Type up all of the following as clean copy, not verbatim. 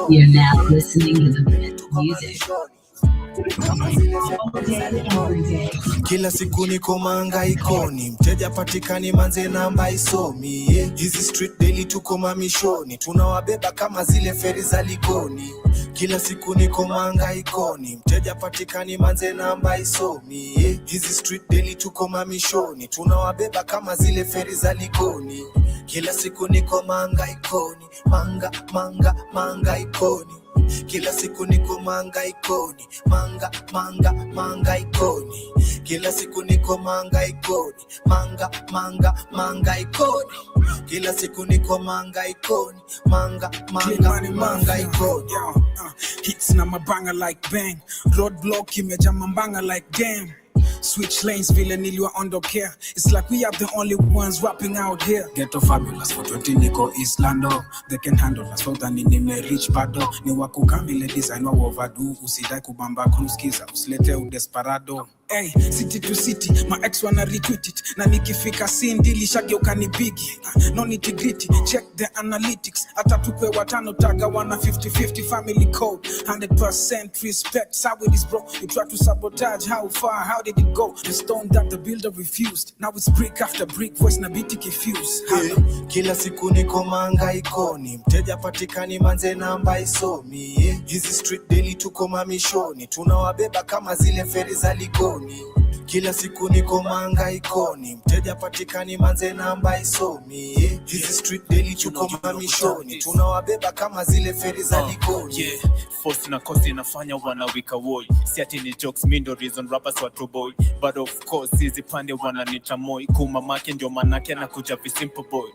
You're now listening to the best music. Kila siku niko mahangaikoni, mteja patikani manze namba isomi. Hizi street daily tuko mamishoni, tunawabeba kama zile feri za Likoni. Kila siku niko mahangaikoni, mteja patikani manze namba isomi. Hizi street daily tuko mamishoni, tunawabeba kama zile feri za Likoni. Kila siku niko mahangaikoni, mahangaikoni. Kila siku niko mahangaikoni, mahangaikoni. Kila siku niko mahangaikoni, mahangaikoni. Kila siku niko mahangaikoni, mahangaikoni. Hits na mabanga like bang, roadblock imeja mambanga like damn. Switch lanes vile niliwaondokea. It's like we are the only ones rapping out here. Ghetto fabulous for 20 niko Islando. They can handle us for than nime rich bado. Ni wakukamile design wa overdo. Usidai kubamba cruise kiza usilete udesperado. Hey, city to city, my ex wanna retweet it. Na nikifika scene dili shageuka ni biggie. No nitty-gritty, check the analytics. Hata tukwe watano taga wana 50-50 family code. 100% respect, how it is bro. You try to sabotage, how far, how did it go? The stone that the builder refused. Now it's brick after brick, voice na biti confused. Kila siku niko mahangaikoni, mteja patikani manze namba isomi. Hizi street daily tuko mamishoni, tunawabeba kama zile feri za Likoni. Kila siku niko mahangaikoni, mteja patikani manze namba isomi. Hizi street daily tuko mamishoni, tunawabeba kama zile feri za Likoni. Force na cost inafanya wanawika woi. Si ati ni jokes, mi ndo reason rappers watu boy. But of course hizi pande wananita moi. Kumamake ndio manake na kuja simple boy.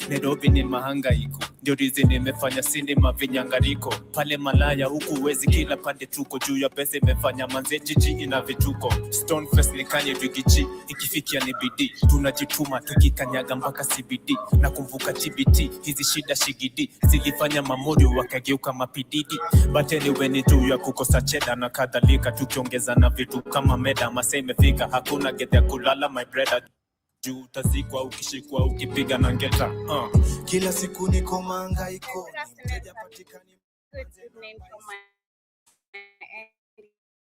Nairobi ni mahangaiko, ndio reason nimefanya cinema vinyangariko. Pale Malaya huku wezi kila pande tuko. Juu ya pesa imefanya manze jiji ina vituko. Stone face ni kanye vigichi, ikifikia ni bidii. Tunajituma tukikanyaga mpaka CBD. Na kumvuka TBT, hizi shida shigidi. Zilifanya mamorio wakageuka mapididi. But anyway ni juu ya kukosa cheda na kadhalika. Tukiongeza na vitu kama meda mase imefika. Hakuna gedha kulala my brother. Juu utazikwa ukishikwa ukipiga na ngeta. Kila siku niko mahangaikoni, mteja patikani.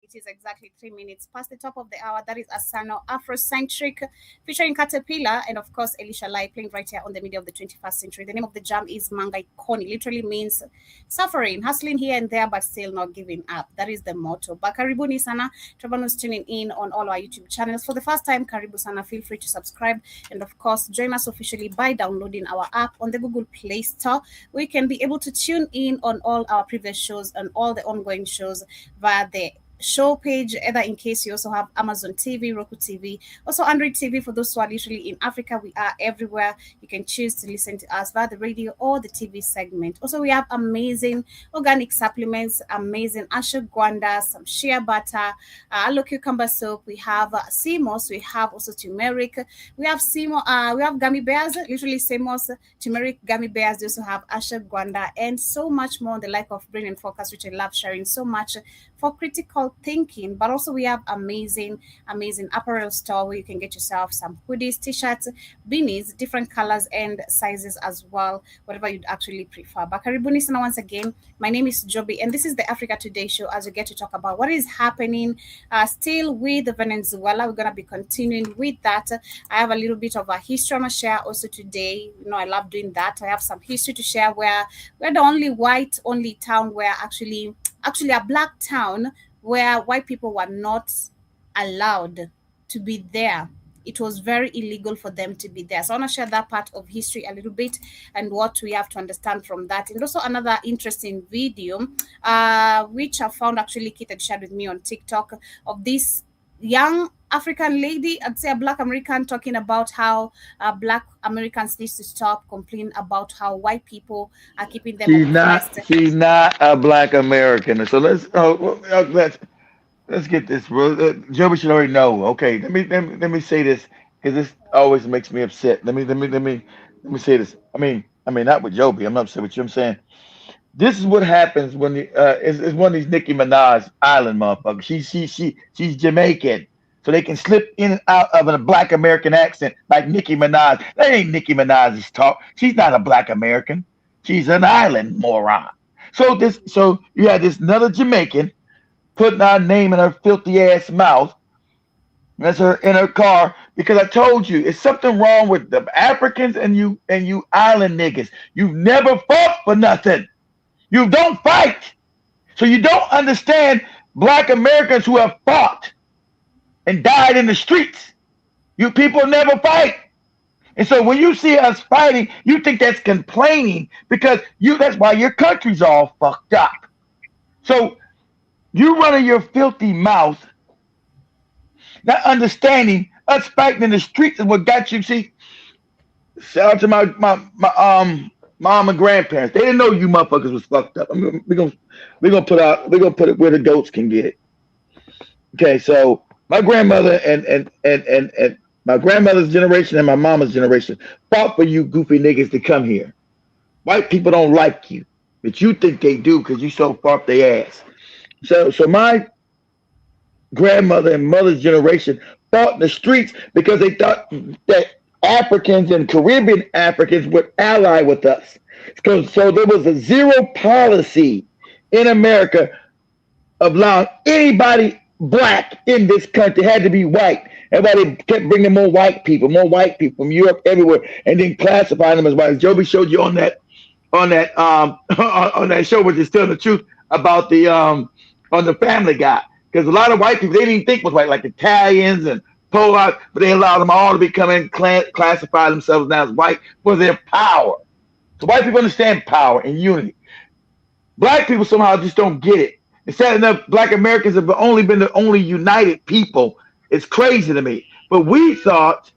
It is exactly 3 minutes past the top of the hour. That is Asano Afrocentric featuring Caterpillar and of course Elisha Lai playing right here on the media of the 21st century. The name of the jam is Mangaikoni. Literally means suffering, hustling here and there but still not giving up. That is the motto. But karibuni sana, Trabanos tuning in on all our YouTube channels. For the first time, karibu sana, feel free to subscribe and of course join us officially by downloading our app on the Google Play Store. We can be able to tune in on all our previous shows and all the ongoing shows via the show page, either in case you also have Amazon TV, Roku TV, also Android TV. For those who are literally in Africa, we are everywhere. You can choose to listen to us via the radio or the TV segment. Also, we have amazing organic supplements, amazing ashwagandha, some shea butter, aloe cucumber soap. We have CMOS. We have also turmeric. We have CMOS. We have gummy bears, literally CMOS, turmeric gummy bears. We also have ashwagandha and so much more. The like of Brain and Focus, which I love sharing so much for critical thinking. But also we have amazing apparel store where you can get yourself some hoodies, t-shirts, beanies, different colors and sizes as well, whatever you'd actually prefer. But karibuni sana once again. My name is Joby and this is the Africa Today show as we get to talk about what is happening still with Venezuela. We're going to be continuing with that. I have a little bit of a history I'm going to share also today. You know, I love doing that. I have some history to share where we're the only white only town where actually a black town where white people were not allowed to be there. It was very illegal for them to be there. So I want to share that part of history a little bit and what we have to understand from that. And also another interesting video, which I found actually Kit had shared with me on TikTok, of this young African lady, I'd say a black American, talking about how black Americans need to stop complaining about how white people are keeping them oppressed. She's not a black American. So let's get this, bro. Joby should already know. Okay, let me say this because this always makes me upset. Let me say this. I mean not with Joby. I'm not upset with you. I'm saying this is what happens when it's one of these Nicki Minaj island motherfuckers. She's Jamaican. so they can slip in and out of a black American accent like Nicki Minaj. That ain't Nicki Minaj's talk. She's not a black American. She's an island moron. So you had this another Jamaican putting our name in her filthy ass mouth. That's her in her car because I told you it's something wrong with the Africans and you island niggas. You've never fought for nothing. You don't fight. So you don't understand black Americans who have fought and died in the streets. You people never fight. And so when you see us fighting, you think that's complaining because that's why your country's all fucked up. So you running your filthy mouth, not understanding us fighting in the streets is what got you. See, shout out to my mom and grandparents. They didn't know you motherfuckers was fucked up. We're gonna put it where the goats can get it. Okay, so my grandmother and my grandmother's generation and my mama's generation fought for you goofy niggas to come here. White people don't like you, but you think they do because you so far up their ass. So my grandmother and mother's generation fought in the streets because they thought that Africans and Caribbean Africans would ally with us. So there was a zero policy in America of allowing anybody black in this country. It had to be white. Everybody kept bringing more white people from Europe, everywhere, and then classifying them as white. Joby showed you on that show, which is still the truth, about the on the Family Guy. Because a lot of white people they didn't think was white, like Italians and Polish, but they allowed them all to become and classify themselves now as white for their power. So white people understand power and unity. Black people somehow just don't get it. And sad enough, black Americans have only been the only united people. It's crazy to me. But we thought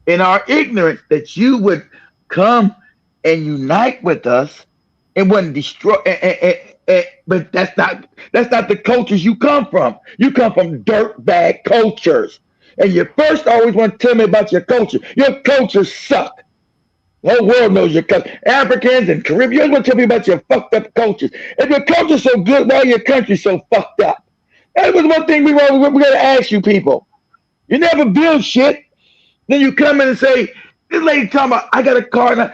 in our ignorance that you would come and unite with us and wouldn't destroy. But that's not the cultures you come from. You come from dirtbag cultures. And you first always want to tell me about your culture. Your cultures suck. The whole world knows your culture. Africans and Caribbean, you always want to tell me about your fucked up cultures. If your culture's so good, why your country's so fucked up? That was one thing we got to ask you people. You never build shit. Then you come in and say, this lady talking about, I got a car. Now.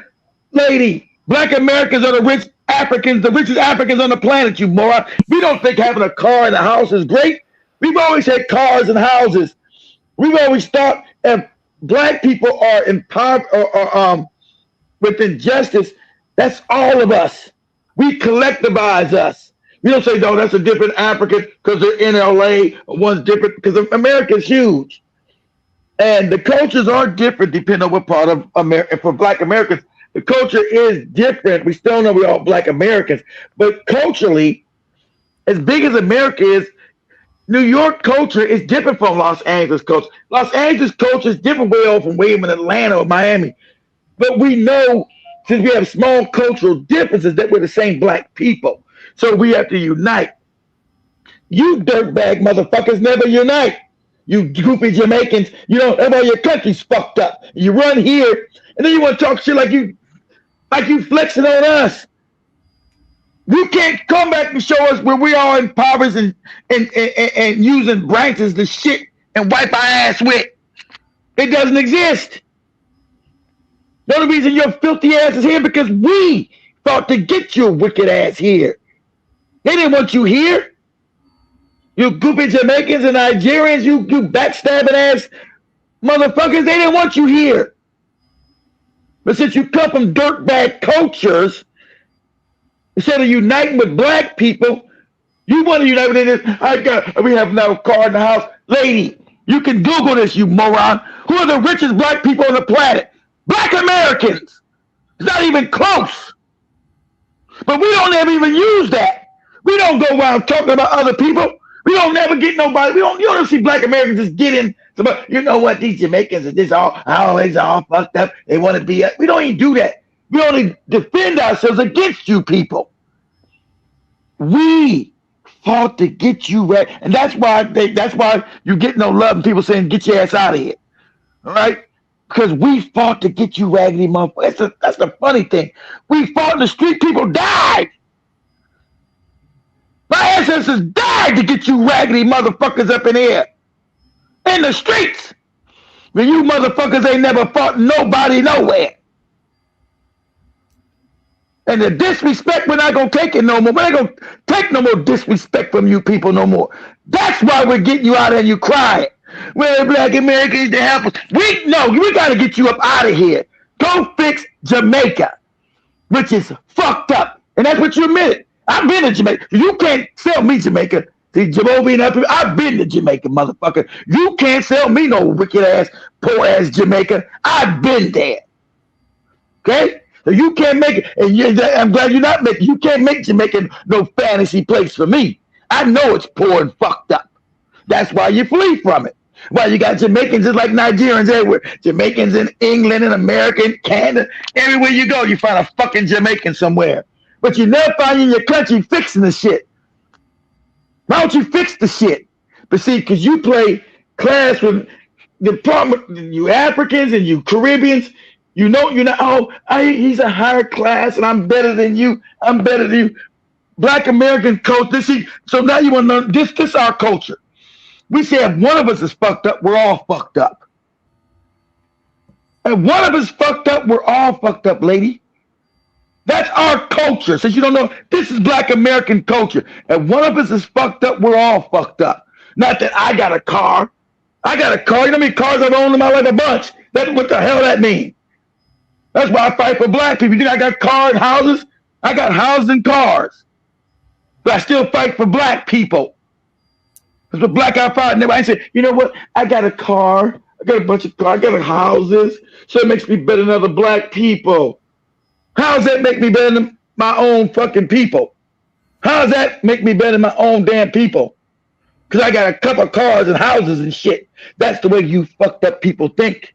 Lady, black Americans are the richest Africans on the planet, you moron. We don't think having a car and a house is great. We've always had cars and houses. We've always thought if black people are empowered or with injustice, that's all of us. We collectivize us. We don't say, no, that's a different African because they're in LA. One's different because America's huge. And the cultures are different depending on what part of America. For black Americans, the culture is different. We still know we're all black Americans. But culturally, as big as America is, New York culture is different from Los Angeles culture. Los Angeles culture is different way from Atlanta or Miami. But we know, since we have small cultural differences, that we're the same black people. So we have to unite. You dirtbag motherfuckers never unite. You goofy Jamaicans, that's why your country's fucked up. You run here, and then you want to talk shit like you flexing on us. You can't come back and show us where we are impoverished and using branches to shit and wipe our ass with. It doesn't exist. The only reason your filthy ass is here because we thought to get your wicked ass here. They didn't want you here. You goofy Jamaicans and Nigerians, you backstabbing ass motherfuckers, they didn't want you here. But since you come from dirtbag cultures, instead of uniting with black people, you want to unite with this. We have no car in the house. Lady, you can Google this, you moron. Who are the richest black people on the planet? Black Americans. It's not even close. But we don't ever even use that. We don't go around talking about other people. We don't never get nobody. You don't see black Americans just get in. You know what? These Jamaicans are just always all fucked up. They want to be. We don't even do that. We only defend ourselves against you people. We fought to get you right, and that's why you get no love and people saying get your ass out of here. All right? Because we fought to get you raggedy motherfuckers. That's the funny thing. We fought in the street. People died. My ancestors died to get you raggedy motherfuckers up in here. in the streets. When you motherfuckers ain't never fought nobody nowhere. And the disrespect, we're not going to take it no more. We're not going to take no more disrespect from you people no more. That's why we're getting you out and you crying. Well, black Americans to help us. We got to get you up out of here. Go fix Jamaica, which is fucked up. And that's what you admitted. I've been to Jamaica. You can't sell me Jamaica. See, Jamobi and I've been to Jamaica, motherfucker. You can't sell me no wicked ass, poor ass Jamaica. I've been there. Okay? So you can't make it, and I'm glad you're not making. You can't make Jamaica no fantasy place for me. I know it's poor and fucked up. That's why you flee from it. Why you got Jamaicans just like Nigerians everywhere. Jamaicans in England and America and Canada. Everywhere you go, you find a fucking Jamaican somewhere. But you never find in your country fixing the shit. Why don't you fix the shit? But see, because you play class with the problem, you Africans and you Caribbeans. You know, you're not, he's a higher class and I'm better than you. I'm better than you. Black American culture. So now you want to learn this is our culture. We say if one of us is fucked up, we're all fucked up. If one of us fucked up, we're all fucked up, lady. That's our culture. Since you don't know, this is Black American culture. If one of us is fucked up, we're all fucked up. Not that I got a car. I got a car. You know how many cars I've owned in my life? A bunch. That's what the hell that means. That's why I fight for black people. You think I got cars and houses? I got houses and cars. But I still fight for black people. That's what black I fight. And I say, you know what? I got a car. I got a bunch of cars. I got houses. So it makes me better than other black people. How does that make me better than my own fucking people? How does that make me better than my own damn people? Because I got a couple of cars and houses and shit. That's the way you fucked up people think.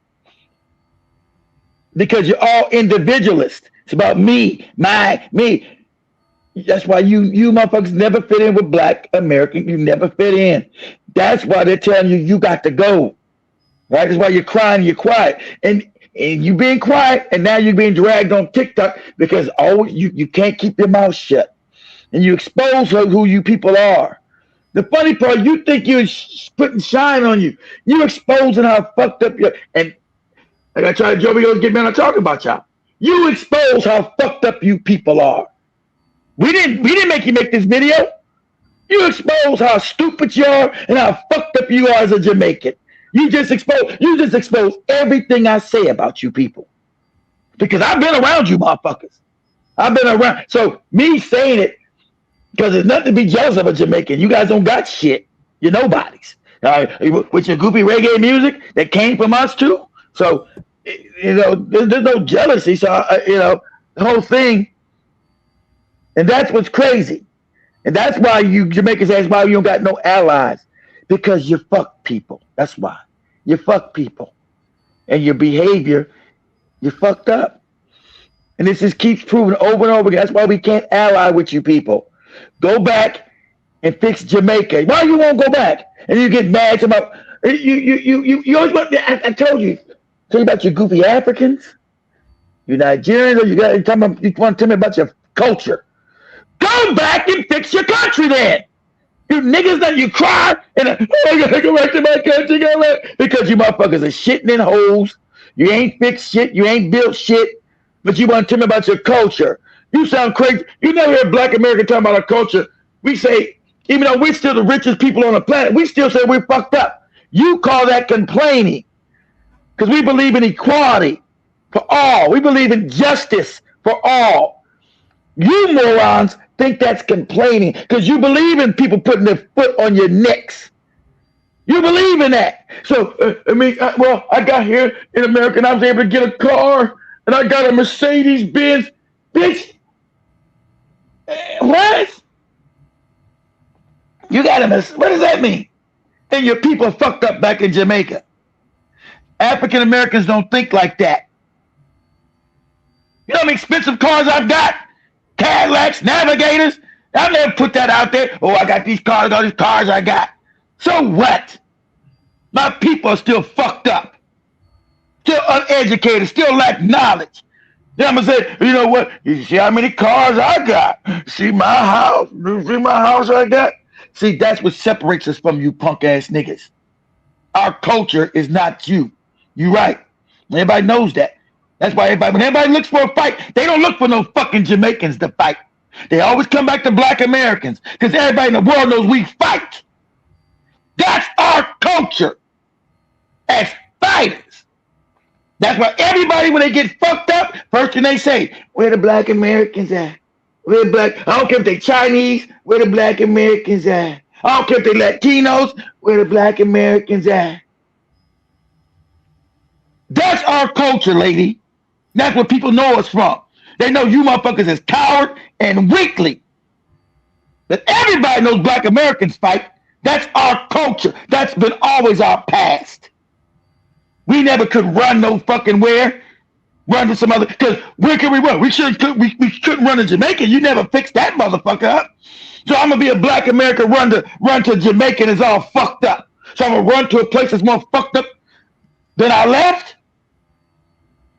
Because you're all individualists. It's about me, me. That's why you motherfuckers never fit in with Black American. You never fit in. That's why they're telling you you got to go. Right? That's why you're crying, you're quiet. And you being quiet, and now you're being dragged on TikTok because you can't keep your mouth shut. And you expose who you people are. The funny part, you think you're putting shine on you. You exposing how fucked up you are. And like I tried to Joey goes get me on talking about y'all. You expose how fucked up you people are. We didn't make you make this video. You expose how stupid you are and how fucked up you are as a Jamaican. You just expose everything I say about you people. Because I've been around you motherfuckers. I've been around. So me saying it, because there's nothing to be jealous of a Jamaican. You guys don't got shit. You're nobodies. All right? With your goofy reggae music that came from us too. So, there's no jealousy. So, the whole thing, and that's what's crazy. And that's why you Jamaicans ask why you don't got no allies. Because you fuck people. That's why. You fuck people. And your behavior, you fucked up. And this just keeps proving over and over again. That's why we can't ally with you people. Go back and fix Jamaica. Why you won't go back? And you get mad about you always want. I told you about your goofy Africans, you Nigerians, or you want to tell me about your culture. Go back and fix your country then. You niggas that you cry and I gotta go back to my country, because you motherfuckers are shitting in holes. You ain't fixed shit. You ain't built shit. But you want to tell me about your culture. You sound crazy. You never hear Black America talking about our culture. We say, even though we're still the richest people on the planet, we still say we're fucked up. You call that complaining. Because we believe in equality for all. We believe in justice for all. You morons think that's complaining because you believe in people putting their foot on your necks. You believe in that. So, I got here in America and I was able to get a car and I got a Mercedes Benz. Bitch, what? You got a Mercedes? What does that mean? And your people fucked up back in Jamaica. African Americans don't think like that. You know how many expensive cars I've got? Cadillacs, Navigators. I've never put that out there. Oh, I got these cars, all these cars I got. So what? My people are still fucked up. Still uneducated, still lack knowledge. Then I'm going to say, you know what? You see how many cars I got? See my house? See my house I got? See, that's what separates us from you punk ass niggas. our culture is not you. You right. Everybody knows that. That's why when everybody looks for a fight, they don't look for no fucking Jamaicans to fight. They always come back to black Americans because everybody in the world knows we fight. That's our culture as fighters. That's why everybody, when they get fucked up, first thing they say, where the black Americans at? Where the black, I don't care if they Chinese, where the black Americans at? I don't care if they Latinos, where the black Americans at? That's our culture, lady. That's what people know us from. They know you motherfuckers is coward and weakly. But everybody knows black Americans fight. That's our culture. That's been always our past. We never could run no fucking where. Run to some other, because where can we run? We couldn't run to Jamaica. You never fixed that motherfucker up. So I'm gonna be a black American run to Jamaica and it's all fucked up. So I'm gonna run to a place that's more fucked up than I left.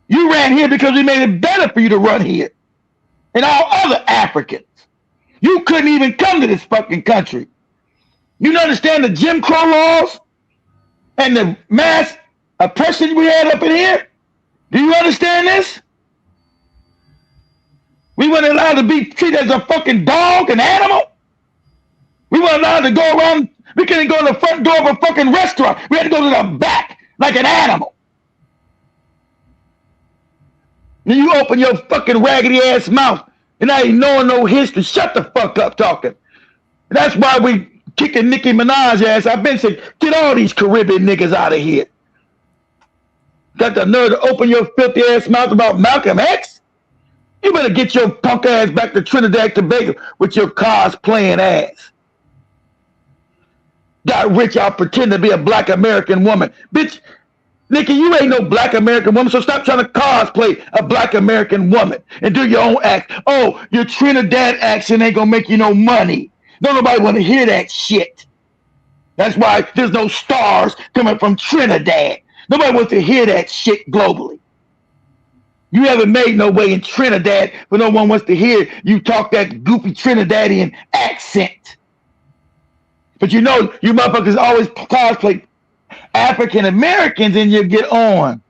You ran here because we made it better for you to run here. And all other Africans. You couldn't even come to this fucking country. You don't understand the Jim Crow laws and the mass oppression we had up in here? Do you understand this? We weren't allowed to be treated as a fucking dog, an animal. We weren't allowed to go around. We couldn't go to the front door of a fucking restaurant. We had to go to the back like an animal. Then you open your fucking raggedy ass mouth and I ain't knowing no history. Shut the fuck up talking. And that's why we kicking Nicki Minaj ass. I've been saying, get all these Caribbean niggas out of here. Got the nerve to open your filthy ass mouth about Malcolm X? You better get your punk ass back to Trinidad Tobago with your cosplaying ass. Got rich out pretending to be a black American woman. Bitch, Nikki, you ain't no black American woman, so stop trying to cosplay a black American woman and do your own act. Oh, your Trinidad accent ain't gonna make you no money. Don't nobody want to hear that shit. That's why there's no stars coming from Trinidad. Nobody wants to hear that shit globally. You haven't made no way in Trinidad, but no one wants to hear you talk that goofy Trinidadian accent. But you know, you motherfuckers always cosplay African Americans and you get on.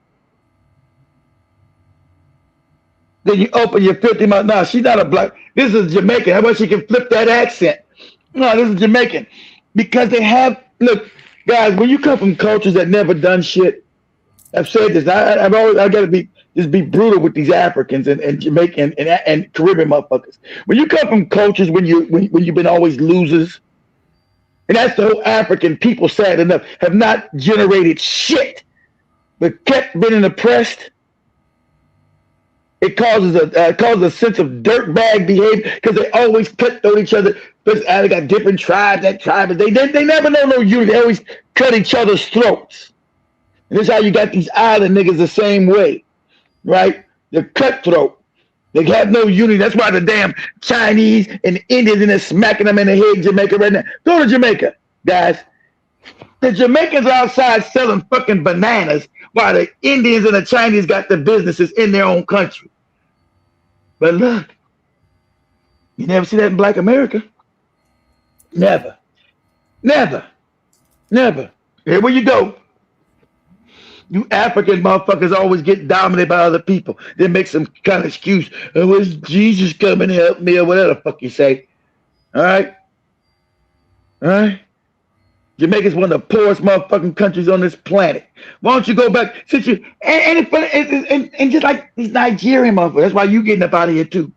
Then you open your 50 mouth. No, she's not a black. This is Jamaican. How about she can flip that accent? No, this is Jamaican. Because they have, look, guys, when you come from cultures that never done shit, I've said this. I got to just be brutal with these Africans and Jamaican and Caribbean motherfuckers. When you come from cultures when you've been always losers, and that's the whole African people, sad enough, have not generated shit, but kept being oppressed. It causes a sense of dirtbag behavior because they always cutthroat each other. They got different tribes. They never know no unity. They always cut each other's throats. And this is how you got these island niggas the same way, right? They're cutthroat. They have no unity. That's why the damn Chinese and Indians in there smacking them in the head in Jamaica right now. Go to Jamaica, guys. The Jamaicans are outside selling fucking bananas while the Indians and the Chinese got the businesses in their own country. But look, you never see that in Black America. Never. Never. Never. Here where you go. You African motherfuckers always get dominated by other people. They make some kind of excuse. Oh, is Jesus coming to help me or whatever the fuck you say. All right? All right? Jamaica's one of the poorest motherfucking countries on this planet. Why don't you go back? Since you and just like these Nigerian motherfuckers, that's why you getting up out of here too.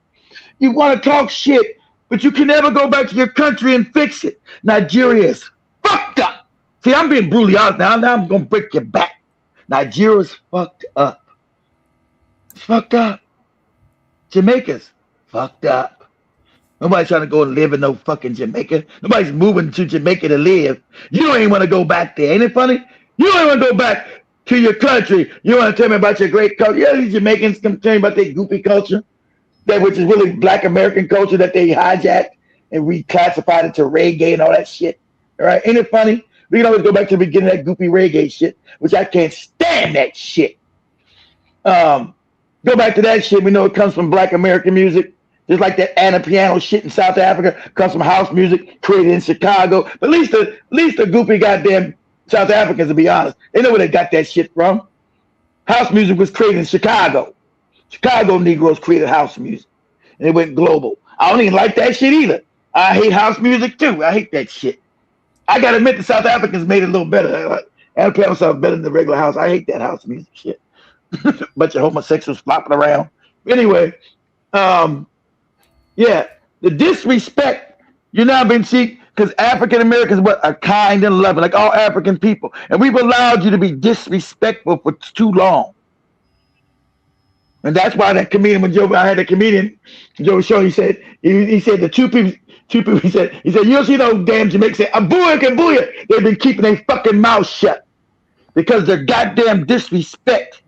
You want to talk shit, but you can never go back to your country and fix it. Nigeria is fucked up. See, I'm being brutally honest now. Now I'm gonna break your back. Nigeria's fucked up. It's fucked up. Jamaica's fucked up. Nobody's trying to go and live in no fucking Jamaica. Nobody's moving to Jamaica to live. You don't even want to go back there. Ain't it funny? You don't even want to go back to your country. You want to tell me about your great culture. Yeah, these Jamaicans come tell me about their goofy culture, that which is really Black American culture that they hijacked and reclassified into reggae and all that shit. All right, ain't it funny? We can always go back to the beginning of that goofy reggae shit, which I can't stand that shit. Go back to that shit. We know it comes from Black American music. Just like that Anna piano shit in South Africa comes from house music created in Chicago. But at least the goofy goddamn South Africans, to be honest. They know where they got that shit from. House music was created in Chicago. Chicago Negroes created house music. And it went global. I don't even like that shit either. I hate house music too. I hate that shit. I gotta admit the South Africans made it a little better. I play myself better than the regular house. I hate that house music shit. Bunch of homosexuals flopping around. Anyway, yeah, the disrespect, you know, been see, because African Americans are kind and loving, like all African people, and we've allowed you to be disrespectful for too long. And that's why that comedian, when Joe, I had a comedian, Joe Show, he said the two people, he said, you don't see no damn Jamaicans say, a booyah and booyah. They've been keeping their fucking mouth shut because their goddamn disrespect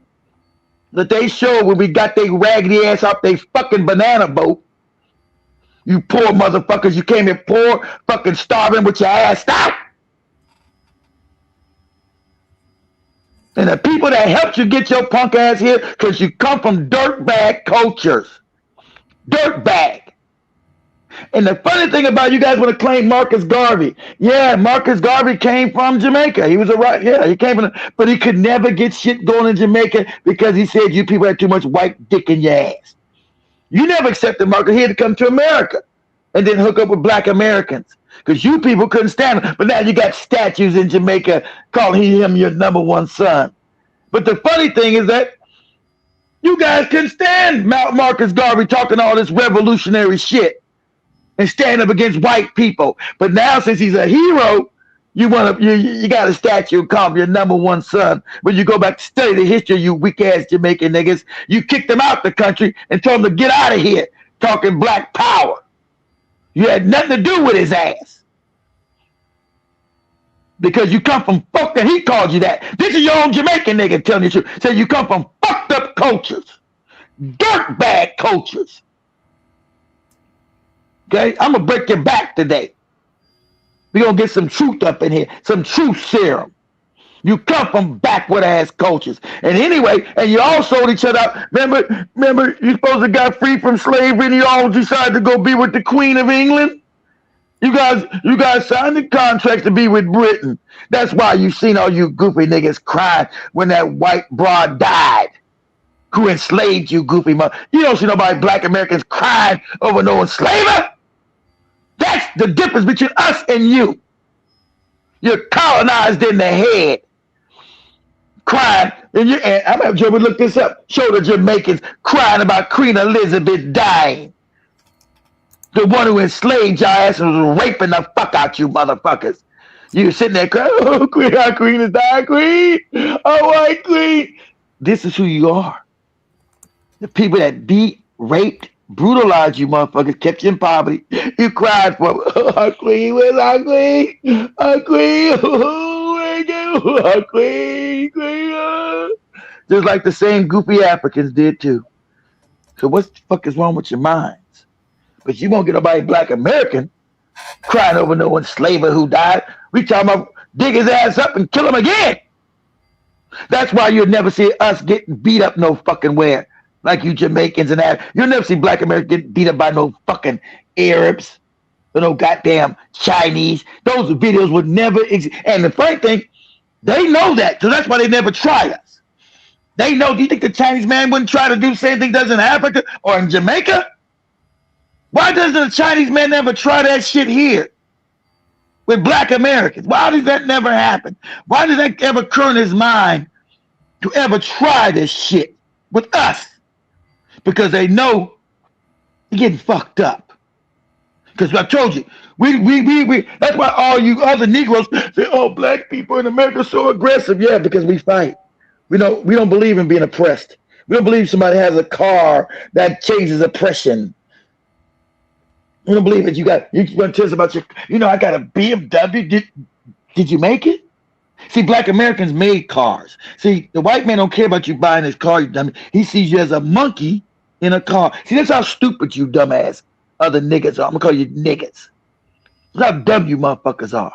that they showed when we got their raggedy ass off their fucking banana boat. You poor motherfuckers, you came here poor, fucking starving with your ass out. And the people that helped you get your punk ass here, because you come from dirtbag cultures. Dirtbag. And the funny thing about you guys want to claim Marcus Garvey. Yeah, Marcus Garvey came from Jamaica. He was he came from, but he could never get shit going in Jamaica because he said you people had too much white dick in your ass. You never accepted Marcus. He had to come to America and then hook up with black Americans because you people couldn't stand him. But now you got statues in Jamaica calling him your number one son. But the funny thing is that you guys couldn't stand Marcus Garvey talking all this revolutionary shit and stand up against white people. But now since he's a hero, you got a statue called your number one son. When you go back to study the history of you weak ass Jamaican niggas, you kicked them out the country and told them to get out of here talking black power. You had nothing to do with his ass. Because you come from fucking, he called you that. This is your own Jamaican nigga telling you the truth. Say you come from fucked up cultures. Dirtbag cultures. Okay? I'm going to break your back today. We're going to get some truth up in here. Some truth serum. You come from backward ass cultures. And anyway, and you all sold each other out. Remember you supposed to got free from slavery and you all decided to go be with the Queen of England? You guys signed the contracts to be with Britain. That's why you seen all you goofy niggas crying when that white broad died. Who enslaved you, goofy mother. You don't see nobody black Americans crying over no enslaver. That's the difference between us and you. You're colonized in the head. Crying. And I'm going to have to look this up. Show the Jamaicans crying about Queen Elizabeth dying. The one who enslaved your ass and was raping the fuck out you motherfuckers. You sitting there crying, oh, Queen, our Queen is dying, Queen. Oh, white Queen. This is who you are. The people that beat, raped, brutalized you motherfuckers, kept you in poverty. You cried for our Queen, where's our Queen? Our Queen, our Queen, Queen. Just like the same goofy Africans did too. So what the fuck is wrong with your minds? But you won't get nobody black American crying over no enslaver who died. We talking about dig his ass up and kill him again. That's why you'll never see us getting beat up no fucking where. Like you Jamaicans and that. You'll never see black Americans get beat up by no fucking Arabs or no goddamn Chinese. Those videos would never exist. And the funny thing, they know that. So that's why they never try us. They know. Do you think the Chinese man wouldn't try to do the same thing does in Africa or in Jamaica? Why doesn't the Chinese man never try that shit here with black Americans? Why does that never happen? Why does that ever occur in his mind to ever try this shit with us? Because they know you're getting fucked up. Because I told you, we that's why all you other Negroes say, oh, black people in America are so aggressive. Yeah, because we fight. We don't believe in being oppressed. We don't believe somebody has a car that changes oppression. We don't believe it. You want to tell us about your, I got a BMW. Did you make it? See, black Americans made cars. See, the white man don't care about you buying his car, you dummy. He sees you as a monkey in a car. See, that's how stupid you dumbass other niggas are. I'm going to call you niggas. That's how dumb you motherfuckers are.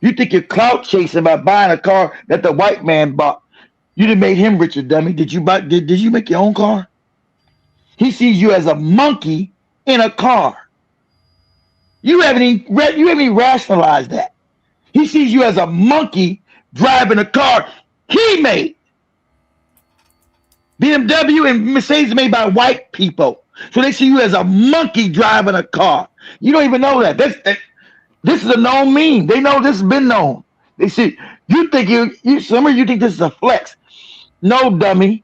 You think you're clout chasing by buying a car that the white man bought. You done made him richer, dummy. Did you make your own car? He sees you as a monkey in a car. You haven't even rationalized that. He sees you as a monkey driving a car he made. BMW and Mercedes made by white people. So they see you as a monkey driving a car. You don't even know that. This is a known meme. They know this has been known. They see you think some of you think this is a flex. No, dummy.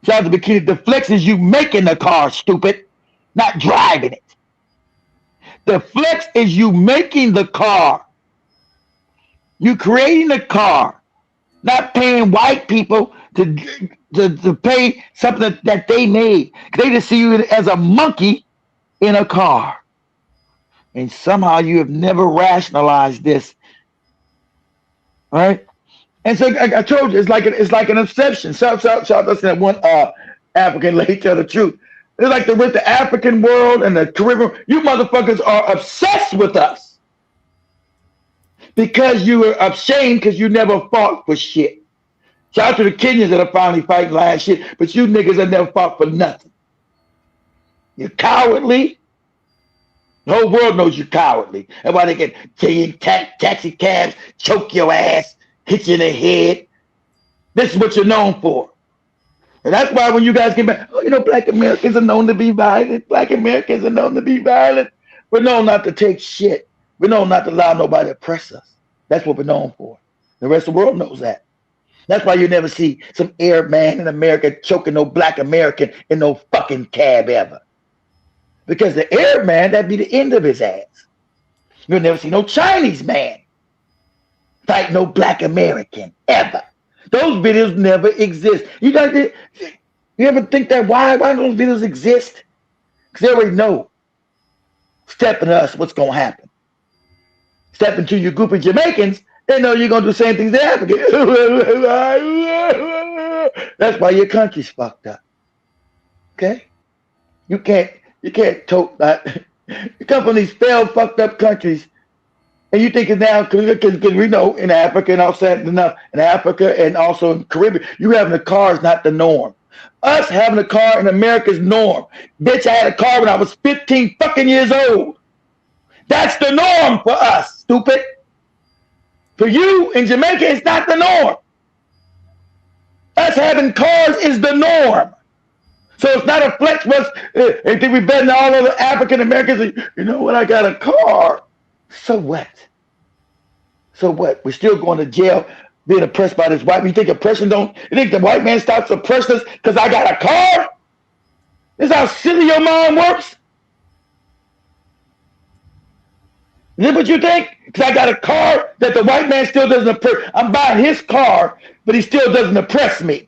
Shout out to Bikini. The flex is you making the car, stupid, not driving it. The flex is you making the car. You creating the car, not paying white people to pay something that they made. They just see you as a monkey in a car. And somehow you have never rationalized this. All right? And so I told you, it's like an obsession. Shout out that one African lady tell the truth. It's like with the African world and the Caribbean, you motherfuckers are obsessed with us. Because you were ashamed because you never fought for shit. Shout out to the Kenyans that are finally fighting last shit, but you niggas have never fought for nothing. You're cowardly. The whole world knows you're cowardly. That's why they can tell you taxi cabs, choke your ass, hit you in the head. This is what you're known for. And that's why when you guys get back, black Americans are known to be violent. Black Americans are known to be violent. We're known not to take shit. We're known not to allow nobody to oppress us. That's what we're known for. The rest of the world knows that. That's why you never see some Arab man in America choking no black American in no fucking cab ever. Because the Arab man, that'd be the end of his ass. You'll never see no Chinese man fight no black American ever. Those videos never exist. You ever think that why don't those videos exist? Because they already know. Step into us, what's gonna happen? Step into your group of Jamaicans, they know you're gonna do the same things to Africans. That's why your country's fucked up. Okay? You can't tote that. You come from these failed, fucked up countries, and you think it's now because we know in Africa and also in Africa and also in Caribbean, you having a car is not the norm. Us having a car in America is norm. Bitch, I had a car when I was 15 fucking years old. That's the norm for us, stupid. For you in Jamaica, it's not the norm. Us having cars is the norm. So it's not a flex for us. They think we better than all other African Americans. You know what? I got a car. So what? So what? We're still going to jail being oppressed by this white man. You think you think the white man stops oppressing us because I got a car? This is how silly your mind works? Is that what you think? Because I got a car that the white man still doesn't oppress. I'm buying his car, but he still doesn't oppress me.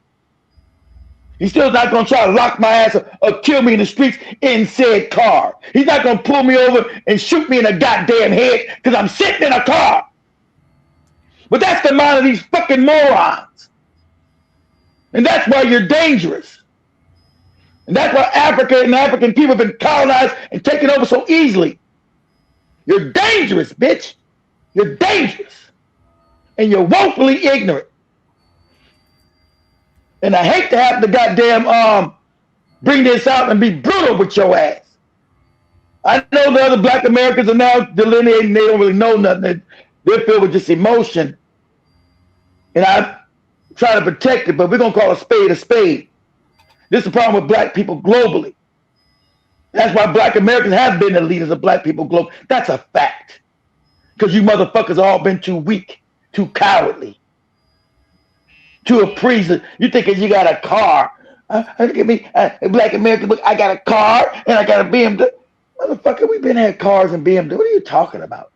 He's still not going to try to lock my ass or kill me in the streets in said car. He's not going to pull me over and shoot me in the goddamn head because I'm sitting in a car. But that's the mind of these fucking morons. And that's why you're dangerous. And that's why Africa and African people have been colonized and taken over so easily. You're dangerous, bitch. You're dangerous. And you're woefully ignorant. And I hate to have to goddamn bring this out and be brutal with your ass. I know the other black Americans are now delineating. They don't really know nothing. They're filled with just emotion. And I try to protect it, but we're going to call a spade a spade. This is the problem with black people globally. That's why black Americans have been the leaders of black people globally. That's a fact. Because you motherfuckers all been too weak, too cowardly. To a priest, you thinking you got a car. Look at me, black American, look, I got a car and I got a BMW. Motherfucker, we've been had cars and BMW. What are you talking about?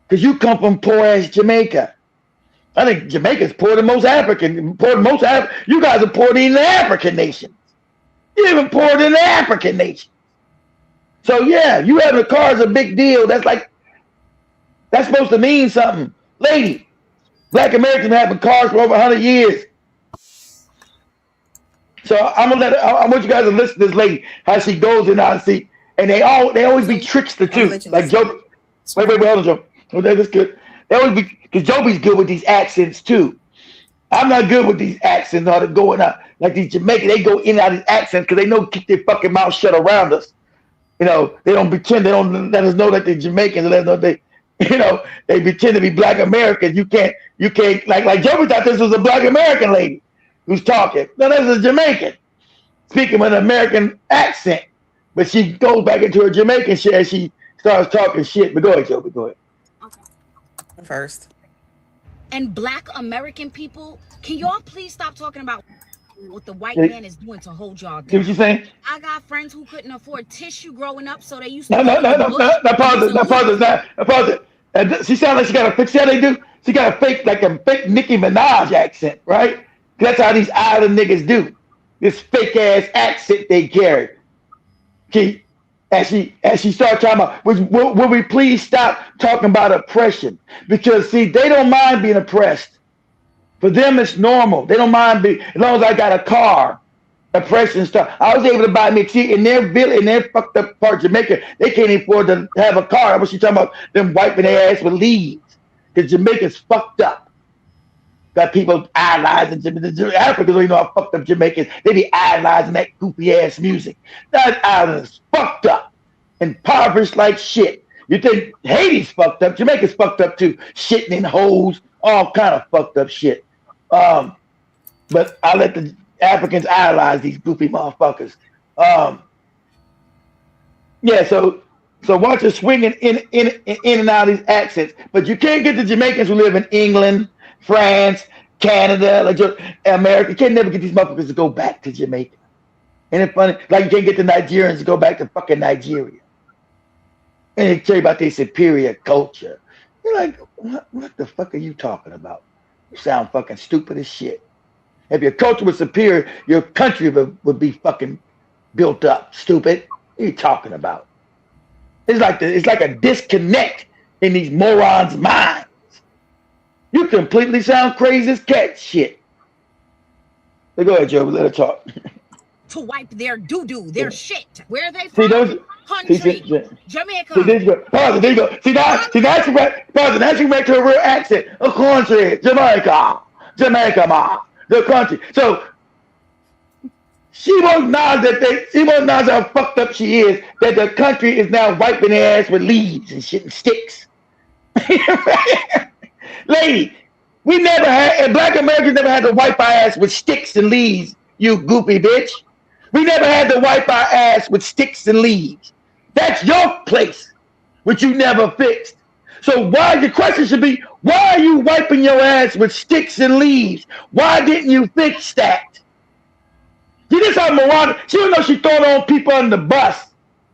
Because you come from poor-ass Jamaica. I think Jamaica's poorer than most African. You guys are poorer than the African nations. You're even poorer than the African nations. So yeah, you having a car is a big deal. That's supposed to mean something. Lady, black Americans have having cars for over 100 years. So I want you guys to listen to this lady, how she goes in and see, and they always be trickster too. Like Joe. Wait, hold on, Joe. Oh, that's good. They always be, because Joby's good with these accents too. I'm not good with these accents or going out. Like these Jamaicans, they go in and out of these accents because they know keep their fucking mouth shut around us. You know, they don't pretend, they don't let us know that they're Jamaicans, let us know they You know, they pretend to be black Americans. You can't like Joey thought this was a black American lady who's talking. No, this is a Jamaican speaking with an American accent. But she goes back into her Jamaican shit and she starts talking shit. But go ahead, Joey, go ahead. Okay. First. And black American people, can y'all please stop talking about what the white man is doing to hold y'all See what down? you saying? I got friends who couldn't afford tissue growing up, so they used No, to no, go no, to the no, bush no, no, pause and it, no, pause it, no, pause it. She sounds like she got a fake, see how they do? She got a fake, like a fake Nicki Minaj accent, right? That's how these island niggas do. This fake ass accent they carry. Okay, as she started talking about, will we please stop talking about oppression? Because see, they don't mind being oppressed. For them, it's normal. They don't mind being, as long as I got a car, oppression stuff. I was able to buy me, see, in their village, in their fucked up part of Jamaica, they can't afford to have a car. What she talking about? Them wiping their ass with leaves. Because Jamaica's fucked up. Got people idolizing Africans don't even know how fucked up Jamaicans. They be idolizing that goofy ass music. That island is fucked up, impoverished like shit. You think Haiti's fucked up? Jamaica's fucked up too. Shitting in holes, all kind of fucked up shit. But I let the Africans idolize these goofy motherfuckers. Yeah, so watch her swinging in and out of these accents. But you can't get the Jamaicans who live in England, France, Canada, like America. You can't never get these motherfuckers to go back to Jamaica. Ain't it funny? Like you can't get the Nigerians to go back to fucking Nigeria. And they tell you about their superior culture. You're like, what the fuck are you talking about? You sound fucking stupid as shit. If your culture was superior, your country would be fucking built up. Stupid. What are you talking about? It's like a disconnect in these morons' minds. You completely sound crazy as cat shit. So go ahead, Joe. Let her talk. to wipe their doo-doo, their shit. Where are they See from? those? Country. See, Jamaica. there you go. Pause it. There you go. See now she pause it. Now she went to a real accent. A country, Jamaica, ma, the country. So she won't acknowledge how fucked up she is. That the country is now wiping their ass with leaves and shit and sticks. Lady, we never had, and black Americans never had to wipe our ass with sticks and leaves. You goopy bitch. We never had to wipe our ass with sticks and leaves. That's your place, which you never fixed. So why, the question should be, why are you wiping your ass with sticks and leaves? Why didn't you fix that? See, this how Miranda, she don't know she throwing on people on the bus.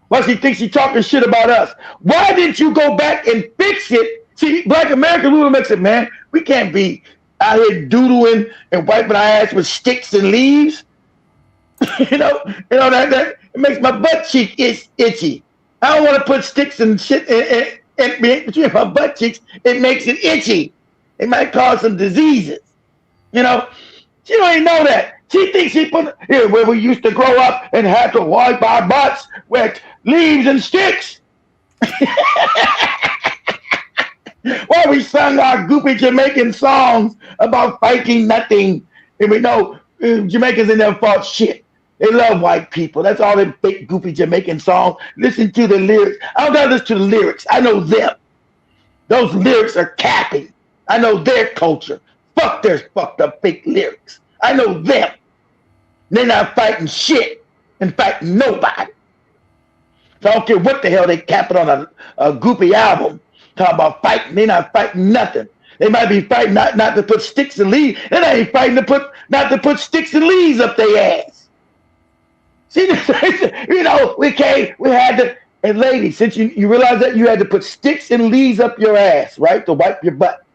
Why she thinks she talking shit about us. Why didn't you go back and fix it? See, black Americans, we would make it, man, we can't be out here doodling and wiping our ass with sticks and leaves. you know that it makes my butt cheek itchy. I don't want to put sticks and shit in between my butt cheeks. It makes it itchy. It might cause some diseases. You know, she don't even know that. She thinks she put here where we used to grow up and have to wipe our butts with leaves and sticks. While we sung our goofy Jamaican songs about fighting nothing, and we know Jamaicans in their fault shit. They love white people. That's all them fake, goofy Jamaican songs. Listen to the lyrics. I don't gotta listen to the lyrics. I know them. Those lyrics are capping. I know their culture. Fuck their fucked up fake lyrics. I know them. They're not fighting shit and fighting nobody. So I don't care what the hell they capping on a goofy album. Talking about fighting. They're not fighting nothing. They might be fighting not to put sticks and leaves. They ain't fighting not to put sticks and leaves up their ass. See, we had to, and ladies, since you realize that you had to put sticks and leaves up your ass, right, to wipe your butt.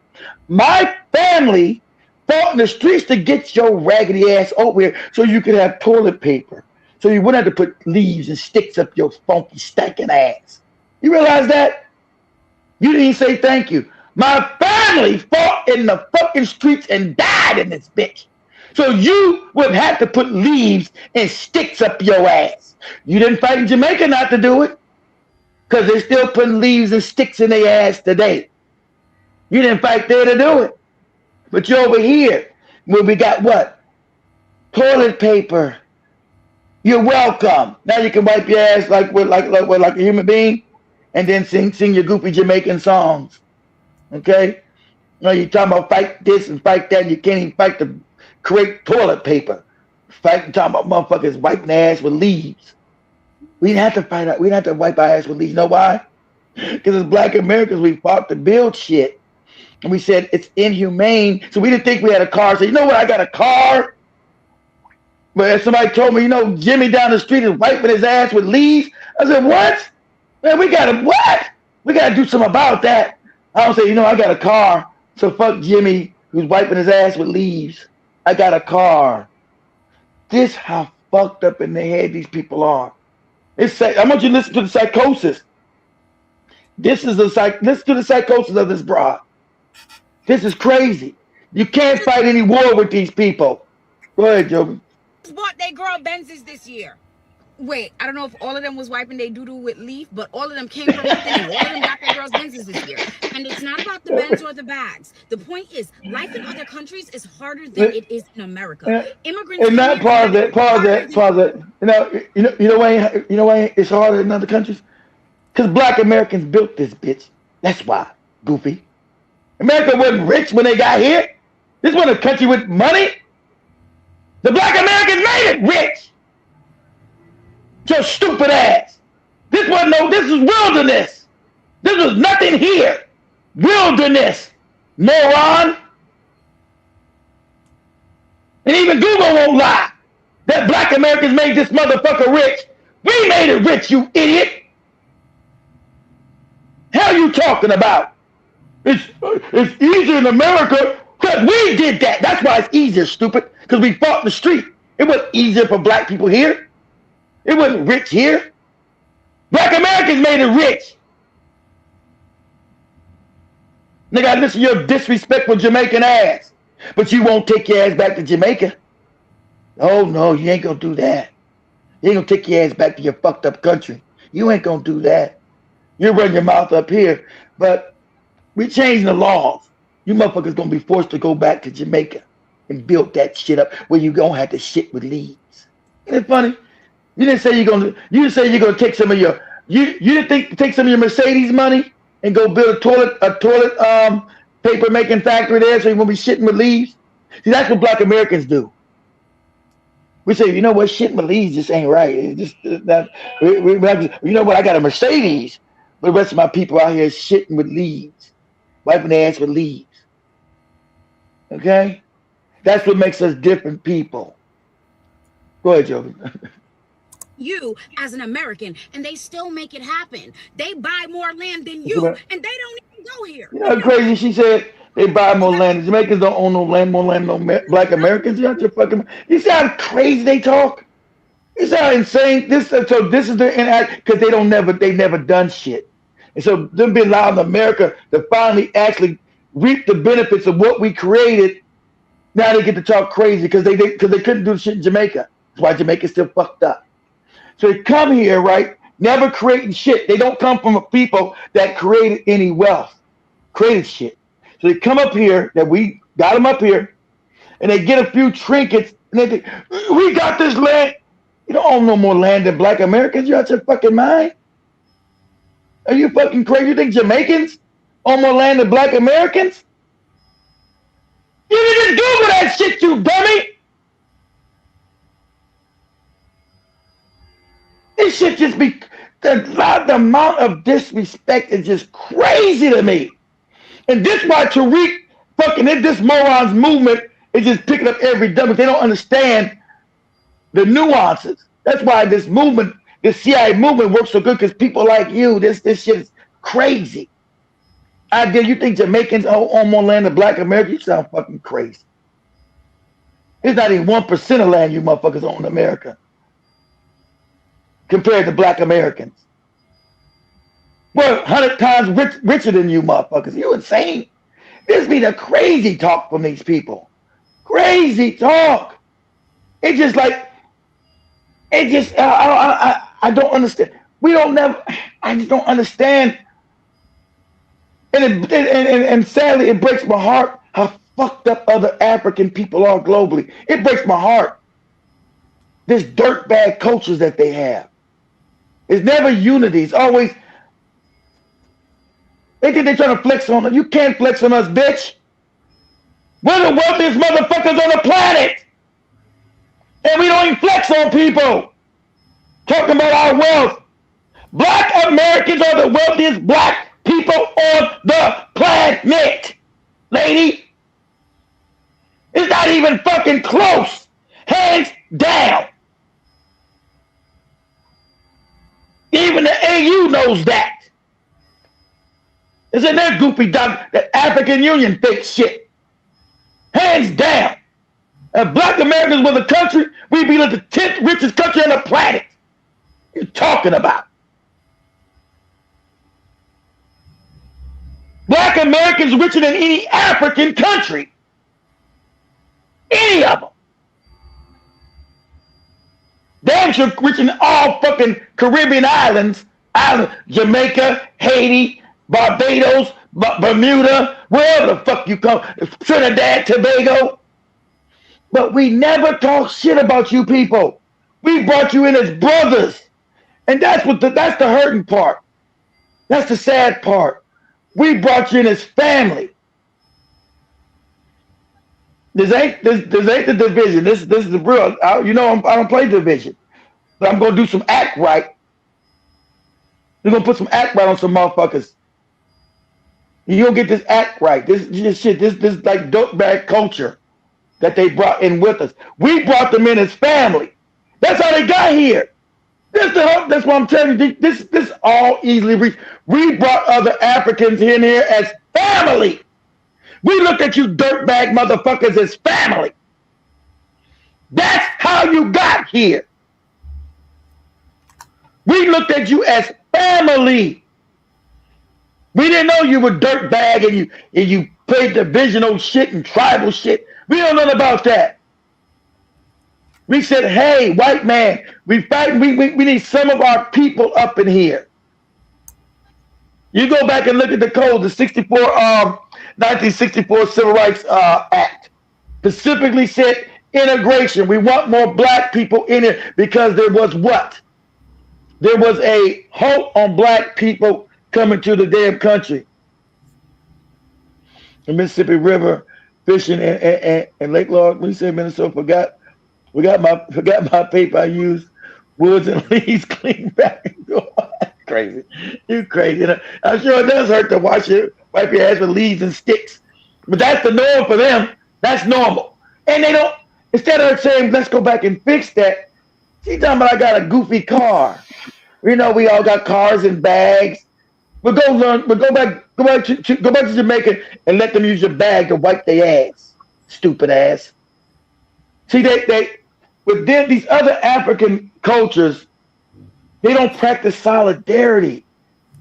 My family fought in the streets to get your raggedy ass over here so you could have toilet paper. So you wouldn't have to put leaves and sticks up your funky, stinking ass. You realize that? You didn't say thank you. My family fought in the fucking streets and died in this bitch. So you wouldn't have to put leaves and sticks up your ass. You didn't fight in Jamaica not to do it, because they're still putting leaves and sticks in their ass today. You didn't fight there to do it. But you're over here where we got what? Toilet paper. You're welcome. Now you can wipe your ass like a human being and then sing your goofy Jamaican songs. Okay? No, you talking about fight this and fight that. You can't even fight to create toilet paper. Fighting talking about motherfuckers wiping their ass with leaves. We didn't have to fight. We didn't have to wipe our ass with leaves. You know why? Because as Black Americans, we fought to build shit. And we said it's inhumane. So we didn't think we had a car. So you know what? I got a car. But if somebody told me, Jimmy down the street is wiping his ass with leaves, I said, what? Man, we got to do something about that. I don't say, I got a car. So fuck Jimmy who's wiping his ass with leaves. I got a car. This how fucked up in the head these people are. I want you to listen to the psychosis. Listen to the psychosis of this broad. This is crazy. You can't fight any war with these people. Go ahead, Joby. Bought they girl Benzes this year. Wait, I don't know if all of them was wiping their doo-doo with leaf, but all of them came from within. All of them got their girls Benzes this year. And it's not about the Benz or the bags. The point is, life in other countries is harder than it is in America. Immigrants. And not pause that. You know why it's harder in other countries? Because Black Americans built this bitch. That's why, goofy. America wasn't rich when they got here. This wasn't a country with money. The Black Americans made it rich. Your stupid ass. This is wilderness. This was nothing here. Wilderness. Moron. And even Google won't lie. That Black Americans made this motherfucker rich. We made it rich, you idiot. Hell you talking about? It's easier in America because we did that. That's why it's easier, stupid. Because we fought in the street. It wasn't easier for black people here. It wasn't rich here. Black Americans made it rich. Nigga, I listen to your disrespectful Jamaican ass. But you won't take your ass back to Jamaica. Oh, no, you ain't gonna do that. You ain't gonna take your ass back to your fucked up country. You ain't gonna do that. You run your mouth up here. But we changed the laws. You motherfuckers gonna be forced to go back to Jamaica and build that shit up where you gonna have to shit with leaves. Isn't it funny? You didn't say you're gonna take some of your you didn't take some of your Mercedes money and go build a toilet paper making factory there so you won't be shitting with leaves. See, that's what Black Americans do. We say, you know what, shitting with leaves just ain't right. It's just that you know what, I got a Mercedes, but the rest of my people out here is shitting with leaves, wiping their ass with leaves. Okay, that's what makes us different people. Go ahead, Joey. You as an American, and they still make it happen. They buy more land than you, and they don't even go here. You know how crazy she said they buy more land. Jamaicans don't own no land, more land than no Black Americans. You see how crazy they talk? You see how insane this is the inact because they never done shit. And so them being allowed in America to finally actually reap the benefits of what we created. Now they get to talk crazy because they couldn't do shit in Jamaica. That's why Jamaica's still fucked up. So they come here, right, never creating shit. They don't come from a people that created any wealth, created shit. So they come up here, that we got them up here, and they get a few trinkets, and they think, we got this land. You don't own no more land than Black Americans. You out your fucking mind? Are you fucking crazy? You think Jamaicans own more land than Black Americans? You didn't Google that shit, you dummy! This shit just be, the amount of disrespect is just crazy to me. And this why Tariq fucking this morons movement is just picking up every dummy. They don't understand the nuances. That's why this movement, this CIA movement works so good because people like you, this shit is crazy. You think Jamaicans own more land than Black Americans? You sound fucking crazy. It's not even 1% of land you motherfuckers own in America compared to Black Americans. We're 100 times richer than you motherfuckers. You insane. This be the crazy talk from these people. Crazy talk. It's just like, I don't understand. I just don't understand. And sadly, it breaks my heart how fucked up other African people are globally. It breaks my heart. This dirtbag cultures that they have. It's never unity. It's always, They think they're trying to flex on us. You can't flex on us, bitch. We're the wealthiest motherfuckers on the planet. And we don't even flex on people. Talking about our wealth. Black Americans are the wealthiest black people on the planet. Lady. It's not even fucking close. Hands down. Even the AU knows that. It's in their goofy doc, that African Union fake shit. Hands down. If black Americans were the country, we'd be like the 10th richest country on the planet. What are you talking about? Black Americans richer than any African country. Any of them. Damn sure richer than all fucking Caribbean islands. Jamaica, Haiti, Barbados, Bermuda, wherever the fuck you come, Trinidad, Tobago. But we never talk shit about you people. We brought you in as brothers. And that's the hurting part. That's the sad part. We brought you in as family. This ain't the division. This is the real. I don't play division. But I'm gonna do some act right. We're gonna put some act right on some motherfuckers. You don't get this act right. This like dope bag culture that they brought in with us. We brought them in as family. That's how they got here. That's what I'm telling you. This all easily reached. We brought other Africans in here as family. We look at you dirtbag motherfuckers as family. That's how you got here. We looked at you as family. We didn't know you were dirtbag and you played divisional shit and tribal shit. We don't know about that. We said, hey, white man, we need some of our people up in here. You go back and look at the code, the 1964 Civil Rights Act specifically said integration. We want more black people in it because there was what? There was a halt on black people coming to the damn country. The Mississippi River, fishing and Lake Lord. We say Minnesota forgot my paper I used. Woods and leaves clean back. Crazy. You crazy. I'm sure it does hurt to wipe your ass with leaves and sticks. But that's the norm for them. That's normal. And they don't, instead of saying, let's go back and fix that, she's talking about I got a goofy car. We all got cars and bags. We'll go back to Jamaica and let them use your bag to wipe their ass. Stupid ass. See, but then these other African cultures, they don't practice solidarity.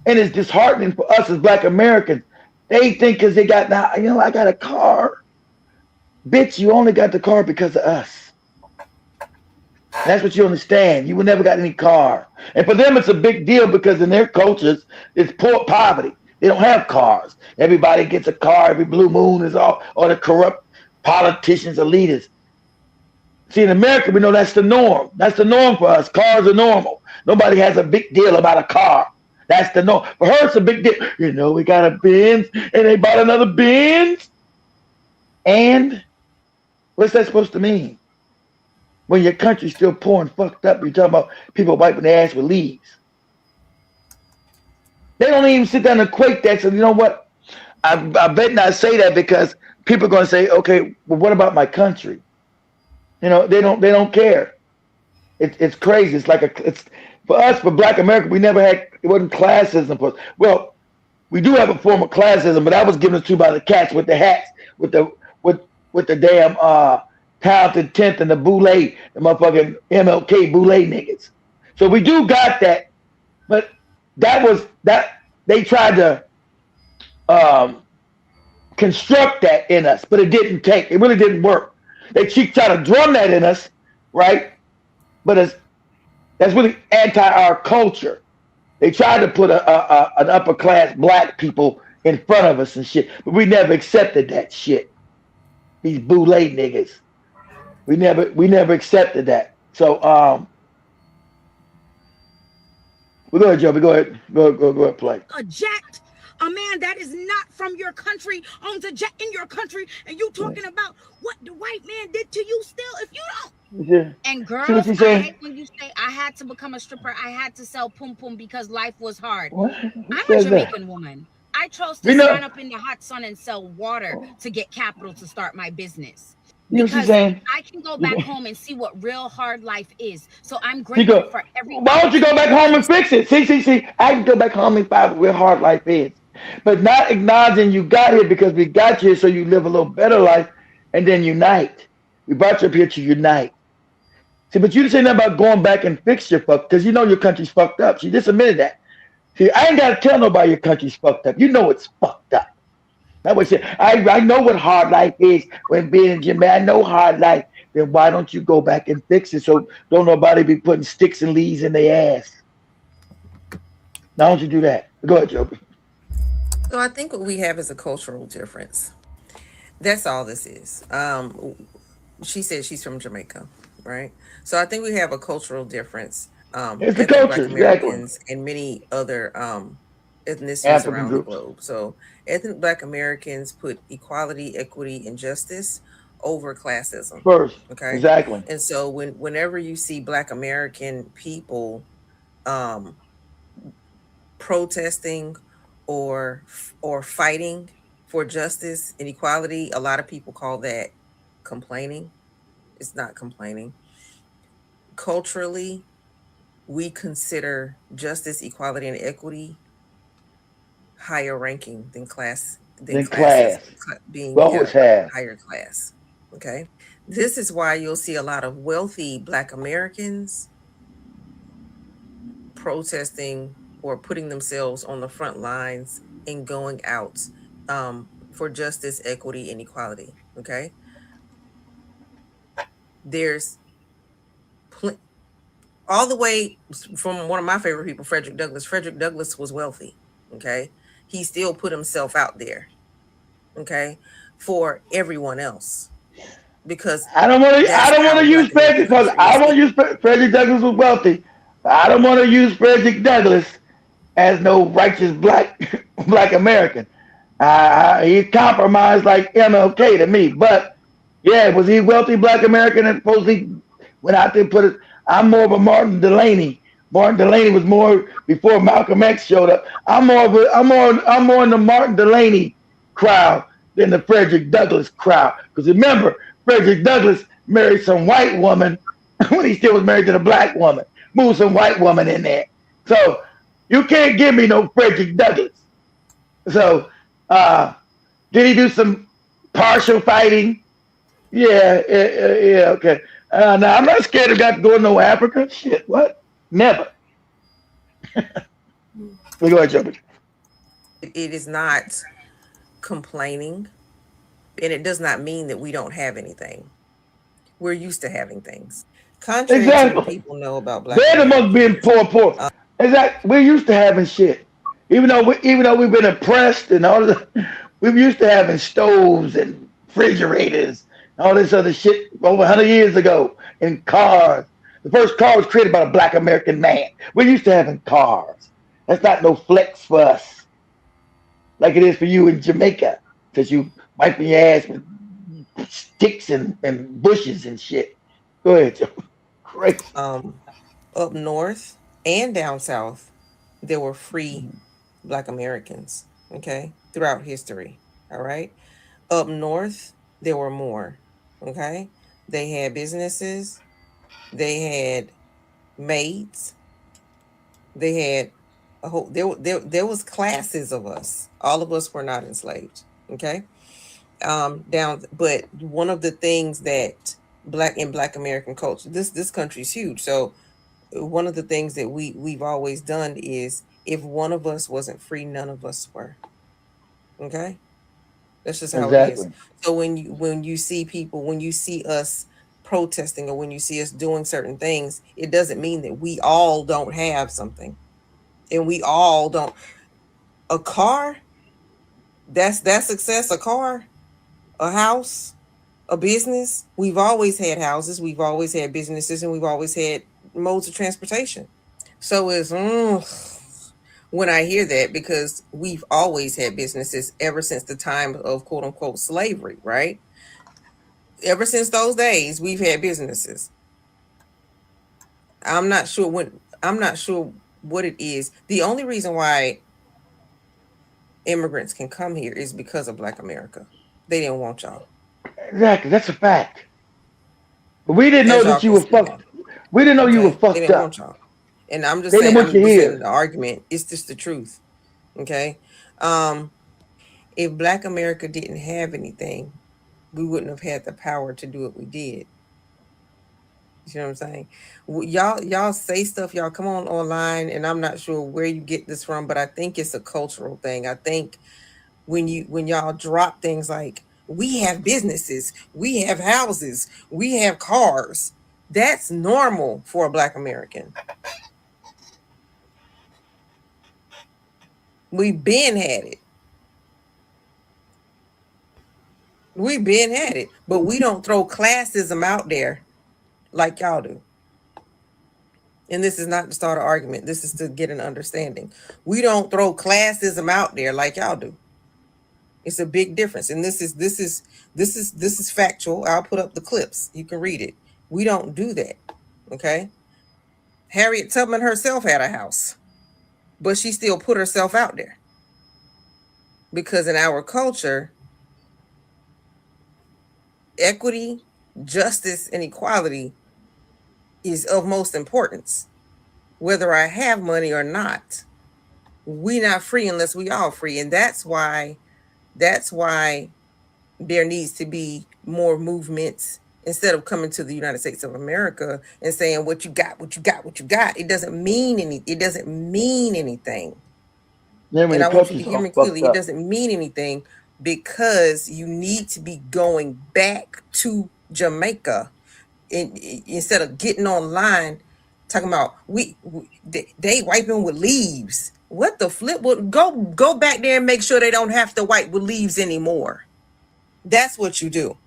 And it's disheartening for us as black Americans. They think because they got, I got a car. Bitch, you only got the car because of us. That's what you understand. You would never got any car. And for them, it's a big deal because in their cultures, it's poverty. They don't have cars. Everybody gets a car. Every blue moon is all the corrupt politicians or leaders. See, in America, we know that's the norm. That's the norm for us. Cars are normal. Nobody has a big deal about a car. That's the norm. For her, it's a big deal. We got a Benz, and they bought another Benz. And what's that supposed to mean? When your country's still poor and fucked up, you're talking about people wiping their ass with leaves. They don't even sit down and equate that. So you know what? I bet not say that because people are going to say, okay, well, what about my country? They don't care. It's crazy. It's like for us, for black America, we never had, it wasn't classism. Well, we do have a form of classism, but that was given to by the cats with the hats, with the damn talented 10th and the boule, the motherfucking MLK boule niggas. So we do got that, but they tried to construct that in us, but it really didn't work. They tried to drum that in us, right? But that's really anti our culture. They tried to put an upper class black people in front of us and shit, but we never accepted that shit. These boule niggas. We never accepted that. So well, go ahead, Joby. Go ahead, play. Jacked A man that is not from your country owns a jet in your country, and you talking about what the white man did to you still if you don't. Yeah. And See what girls, you I saying? hate when you say I had to become a stripper, I had to sell pum pum because life was hard. What? Who I'm a says that? Jamaican woman. I chose to We know. stand up in the hot sun and sell water to get capital to start my business. You know what she's Because saying? I can go back home and see what real hard life is. So I'm She grateful go. for every Why don't you go back home and opportunity. fix it? See. I can go back home and find where hard life is, but not acknowledging you got here because we got you, so you live a little better life, and then unite. We brought you up here to unite. See, but you didn't say nothing about going back and fix your fuck because you know your country's fucked up. She just admitted that. See, I ain't gotta tell nobody your country's fucked up. You know it's fucked up. That was it. I know what hard life is when being in Jamaica. I know hard life. Then why don't you go back and fix it so don't nobody be putting sticks and leaves in their ass? Now don't you do that? Go ahead, Joby. So I think what we have is a cultural difference. That's all this is. She said she's from Jamaica, right? So I think we have a cultural difference. It's the Ethnic Black culture, exactly. Americans and many other ethnicities African around the groups globe. So ethnic Black Americans put equality, equity, and justice over classism. first, Okay, exactly. and so whenever you see Black American people um, protesting or fighting for justice and equality, a lot of people call that complaining. It's not complaining. Culturally, we consider justice, equality, and equity higher ranking than Then class. classism, being We always have. higher class. Okay, this is why you'll see a lot of wealthy Black Americans protesting or putting themselves on the front lines and going out for justice, equity, and equality. Okay, there's all the way from one of my favorite people, Frederick Douglass. Frederick Douglass was wealthy. Okay, he still put himself out there. Okay, for everyone else because I don't want to. I that's don't want how to use Black Frederick American because culture I is. want to use Frederick Douglass was wealthy. I don't want to use Frederick Douglass as no righteous black American. He compromised like MLK to me. But yeah, was he wealthy black American and supposedly went out there and put it? I'm more of a Martin Delaney. Martin Delaney was more before Malcolm X showed up. I'm more in the Martin Delaney crowd than the Frederick Douglass crowd. Because remember, Frederick Douglass married some white woman when he still was married to the black woman. Moved some white woman in there. So you can't give me no Frederick Douglass. So did he do some partial fighting? Yeah, okay. Now I'm not scared of got going to Africa. Shit, what? Never. We go ahead, Joby. It is not complaining, and it does not mean that we don't have anything. We're used to having things. Contrary to what Exactly. people know about Black They're the most being Americans, poor. Exactly. We're used to having shit. Even though we've been oppressed and all this, we're used to having stoves and refrigerators and all this other shit over 100 years ago and cars. The first car was created by a black American man. We're used to having cars. That's not no flex for us like it is for you in Jamaica because you wiping your ass with sticks and bushes and shit. Go ahead, Joe. Crazy. up north and down south, there were free Black Americans, okay, throughout history. All right. Up north, there were more, okay. They had businesses, they had maids, they had a whole, there was classes of us. All of us were not enslaved, okay. Down, but one of the things that Black American culture, this country is huge, so one of the things that we've always done is if one of us wasn't free, none of us were. Okay, that's just how it is. Exactly. So when you see people, when you see us protesting, or when you see us doing certain things, it doesn't mean that we all don't have something, and we all don't. A car, that's success. A car, a house, a business. We've always had houses, we've always had businesses, and we've always had modes of transportation. So it's when I hear that, because we've always had businesses ever since the time of quote unquote slavery, right? Ever since those days, we've had businesses. I'm not sure what it is. The only reason why immigrants can come here is because of Black America. They didn't want y'all. Exactly, that's a fact. But we didn't know As y'all that you can were see fucked. now. We didn't know you were Okay? They fucked didn't up. want y'all. And I'm just They didn't saying, want you the here. argument. It's just the truth. Okay. Um, if Black America didn't have anything, we wouldn't have had the power to do what we did. You know what I'm saying? Y'all say stuff, y'all come on online, and I'm not sure where you get this from, but I think it's a cultural thing. I think when y'all drop things like we have businesses, we have houses, we have cars, that's normal for a Black American. We've been had it. We've been had it, but we don't throw classism out there like y'all do. And this is not to start an argument. This is to get an understanding. We don't throw classism out there like y'all do. It's a big difference. And this is factual. I'll put up the clips. You can read it. We don't do that. Okay? Harriet Tubman herself had a house, but she still put herself out there. Because in our culture, equity, justice, and equality is of most importance. Whether I have money or not, we not free unless we all free. And that's why there needs to be more movements instead of coming to the United States of America and saying what you got, what you got, what you got. It doesn't mean anything. Then when And the I want you to culture's hear all me fucked clearly. It up. doesn't mean anything because you need to be going back to Jamaica instead of getting online talking about they wiping with leaves. What the flip? Go back there and make sure they don't have to wipe with leaves anymore. That's what you do.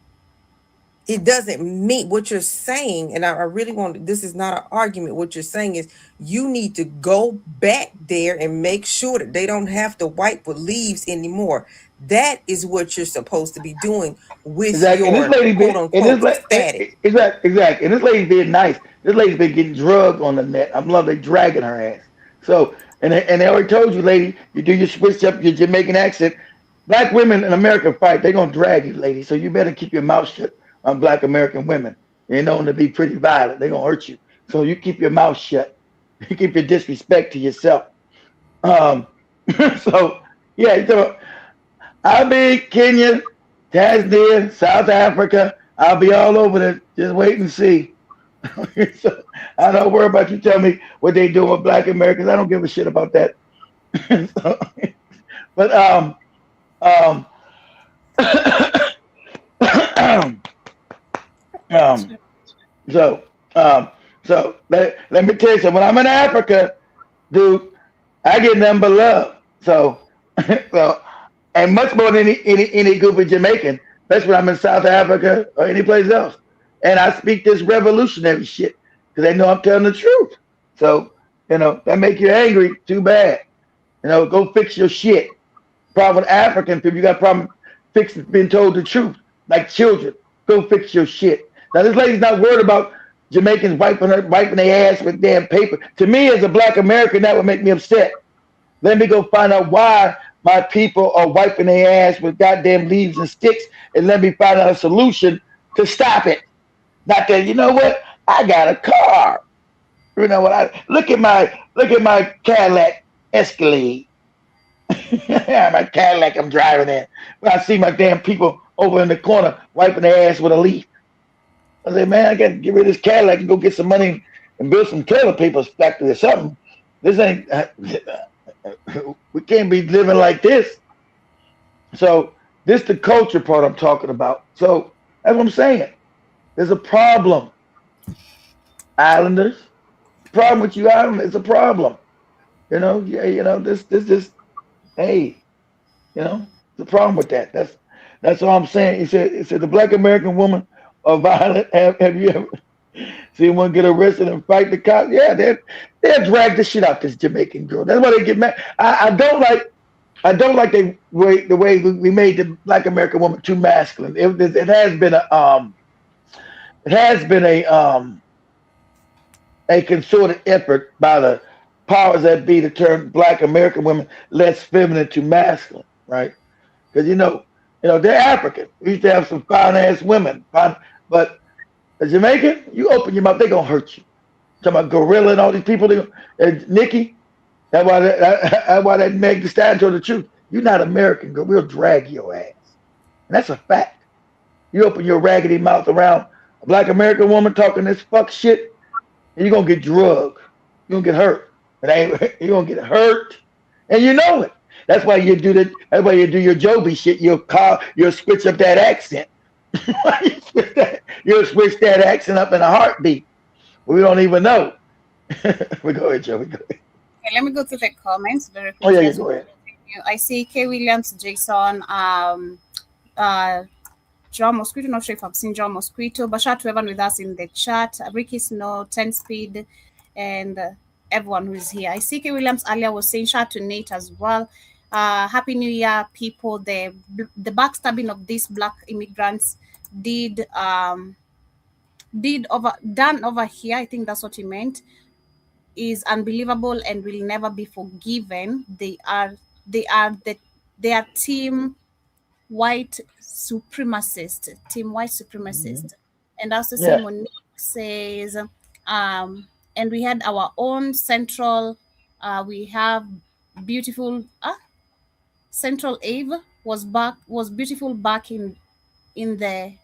It doesn't mean what you're saying, and I really want, this is not an argument. What you're saying is you need to go back there and make sure that they don't have to wipe with leaves anymore. That is what you're supposed to be doing with Exactly. And this your lady quote been and this unquote like status. exactly. And this lady's being nice. This lady's been getting drugged on the net. I'm loving they dragging her ass. So and they already told you, lady, you do your switch up your Jamaican accent. Black women in America fight, they're gonna drag you, lady. So you better keep your mouth shut on black American women. They're known to be pretty violent. They're gonna hurt you. So you keep your mouth shut. You keep your disrespect to yourself. Um so yeah, I'll be in Kenya, Tanzania, South Africa. I'll be all over there. Just wait and see. So, I don't worry about you telling me what they do with Black Americans. I don't give a shit about that. So, but um um so let me tell you something. When I'm in Africa, dude, I get nothing but love. So so and much more than any group of Jamaican, especially when I'm in South Africa or any place else. And I speak this revolutionary shit because they know I'm telling the truth. So, that make you angry, too bad. Go fix your shit. Problem with African people, you got a problem fixing being told the truth. Like children, go fix your shit. Now this lady's not worried about Jamaicans wiping their ass with damn paper. To me, as a black American, that would make me upset. Let me go find out why my people are wiping their ass with goddamn leaves and sticks, and let me find out a solution to stop it. Not that you know what? I got a car. You know what? I look at my Cadillac Escalade. My Cadillac I'm driving in. But I see my damn people over in the corner wiping their ass with a leaf. I say, man, I got to get rid of this Cadillac and go get some money and build some toilet paper factory or something. This ain't. We can't be living like this. So this the culture part I'm talking about. So that's what I'm saying. There's a problem, Islanders. Problem with you, Islanders. It's a problem. Yeah. This. Hey, the problem with that. That's all I'm saying. He said the black American woman are violent. Have you ever? See one get arrested and fight the cops. Yeah, they'll drag the shit out this Jamaican girl. That's why they get mad. I don't like the way we made the Black American woman too masculine. It has been a concerted effort by the powers that be to turn Black American women less feminine to masculine, right? Because they're African. We used to have some fine ass women, fine, but a Jamaican, you open your mouth, they gonna hurt you. Talking about Gorilla and all these people, and Nikki. That's why that Meg Thee Stallion told the truth. You're not American, girl. We'll drag your ass, and that's a fact. You open your raggedy mouth around a Black American woman talking this fuck shit, and you're gonna get drugged. You're gonna get hurt. You're gonna get hurt, and you know it. That's why you do that. That's why you do your Joby shit. You'll switch up that accent. You'll switch that accent up in a heartbeat. We don't even know. We go ahead, Joey. Go ahead. Okay, let me go to the comments very Oh yeah, quickly. go ahead. I see K. Williams, Jason, Joe Mosquito. Not sure if I've seen Joe Mosquito. Bashar to everyone with us in the chat. Ricky Snow, 10 Speed, and everyone who is here. I see K. Williams earlier was saying shout to Nate as well. Happy New Year, people. The backstabbing of these Black immigrants done over here. I think that's what he meant. Is unbelievable and will never be forgiven. They are team white supremacist. And also Yeah. Monique says, and we had our own central. We have beautiful. Central Ave was beautiful back in my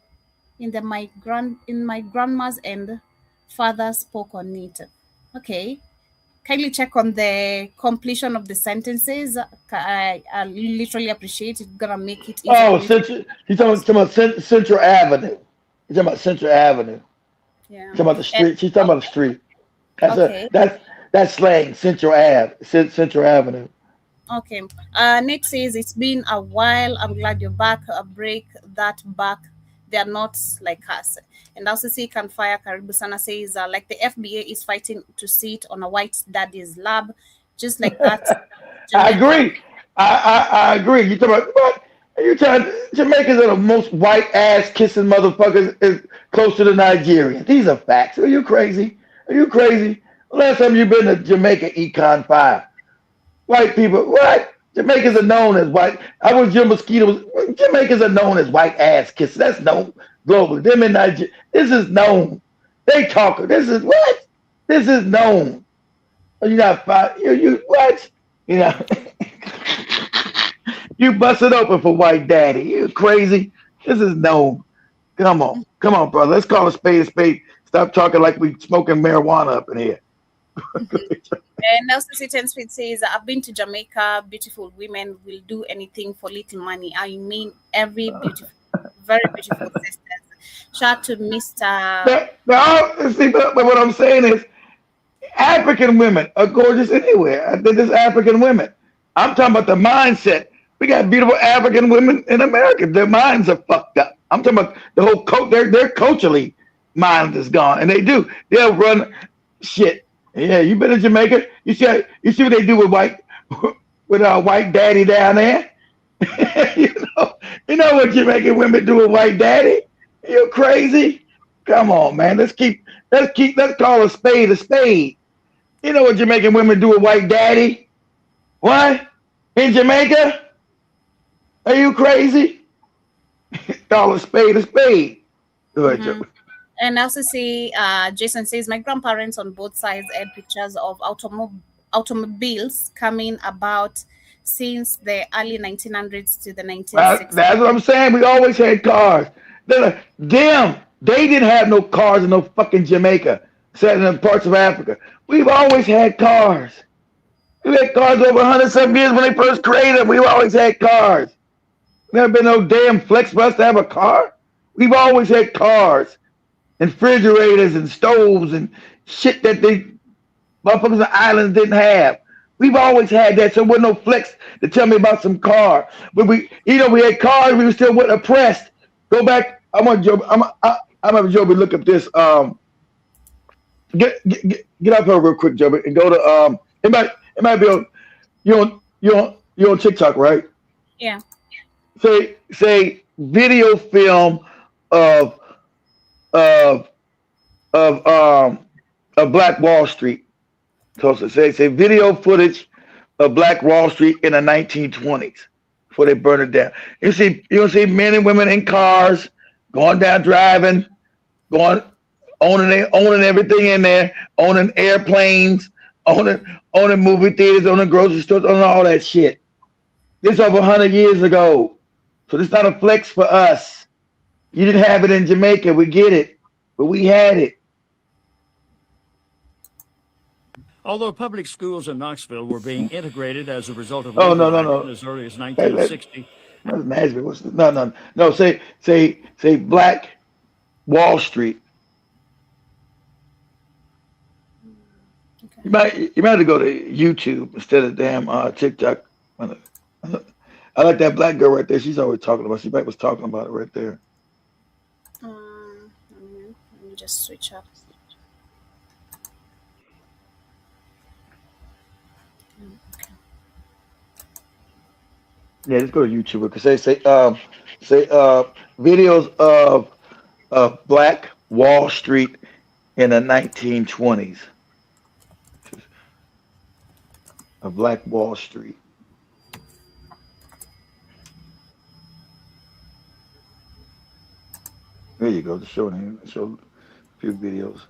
grandma's and father spoke on it. Okay. Kindly check on the completion of the sentences. I literally appreciate it. Gonna make it easy. Oh, he's talking about Central Avenue. He's talking about Central Avenue. Yeah. He's talking about the street. She's talking about the street. Okay. That's slang. Central Avenue. Okay. Nick says it's been a while. I'm glad you're back. Break that back. They are not like us. And also see Canfire Karibu Sana says like the FBA is fighting to sit on a white daddy's lap, just like that. I agree. I agree. You talking about what? You telling Jamaicans are the most white ass kissing motherfuckers is close to the Nigerians. These are facts. Are you crazy? Last time you been to Jamaica, Econ 5. White people, what? Jamaicans are known as white. I was your mosquito. Jamaicans are known as white ass kissers. That's known globally. Them in Nigeria, this is known. They talk. This is what? This is known. You not fine. You what? You busted open for white daddy. You crazy? This is known. Come on, brother. Let's call a spade a spade. Stop talking like we smoking marijuana up in here. And Nelson Sitton Speed says, I've been to Jamaica. Beautiful women will do anything for little money. I mean, every beautiful, very beautiful sisters. Shout to Mr. See, but what I'm saying is, African women are gorgeous anywhere. I think it's African women. I'm talking about the mindset. We got beautiful African women in America. Their minds are fucked up. I'm talking about the whole their culturally mind is gone, and they'll run shit. Yeah, you been to Jamaica? You see what they do with white daddy down there? you know what Jamaican women do with white daddy? You crazy? Come on, man. Let's call a spade a spade. You know what Jamaican women do with white daddy? What? In Jamaica? Are you crazy? Call a spade a spade. Go ahead, Joe. And I also see Jason says, my grandparents on both sides had pictures of automobiles coming about since the early 1900s to the 1960s. That's what I'm saying. We always had cars. They didn't have no cars in no fucking Jamaica, certain parts of Africa. We've always had cars. We had cars over 100-something years when they first created them. We've always had cars. Never been no damn flex for us to have a car. We've always had cars. And refrigerators and stoves and shit that they motherfuckers on the islands didn't have. We've always had that, so there wasn't no flex to tell me about some car. But we had cars, we were still oppressed. Go back. I'm gonna Joby look up this get up here real quick, Joby, and go to it might be on you on TikTok, right? Yeah. Say video film of of of of Black Wall Street. So say video footage of Black Wall Street in the 1920s before they burn it down. You see men and women in cars going down driving, going owning everything in there, owning airplanes, owning movie theaters, owning grocery stores, owning all that shit. This over 100 years ago. So this not a flex for us. You didn't have it in Jamaica, we get it, but we had it. Although public schools in Knoxville were being integrated as a result of Oh labor no action no. as early as Hey, 1960. that's Nashville. No. Say Black Wall Street. Okay. You might have to go to YouTube instead of damn TikTok. I like that black girl right there. She's always talking about. She was talking about it right there. Let me just switch up. Yeah, just go to YouTube because say videos of Black Wall Street in the 1920s. Of Black Wall Street. There you go. Just show a few videos.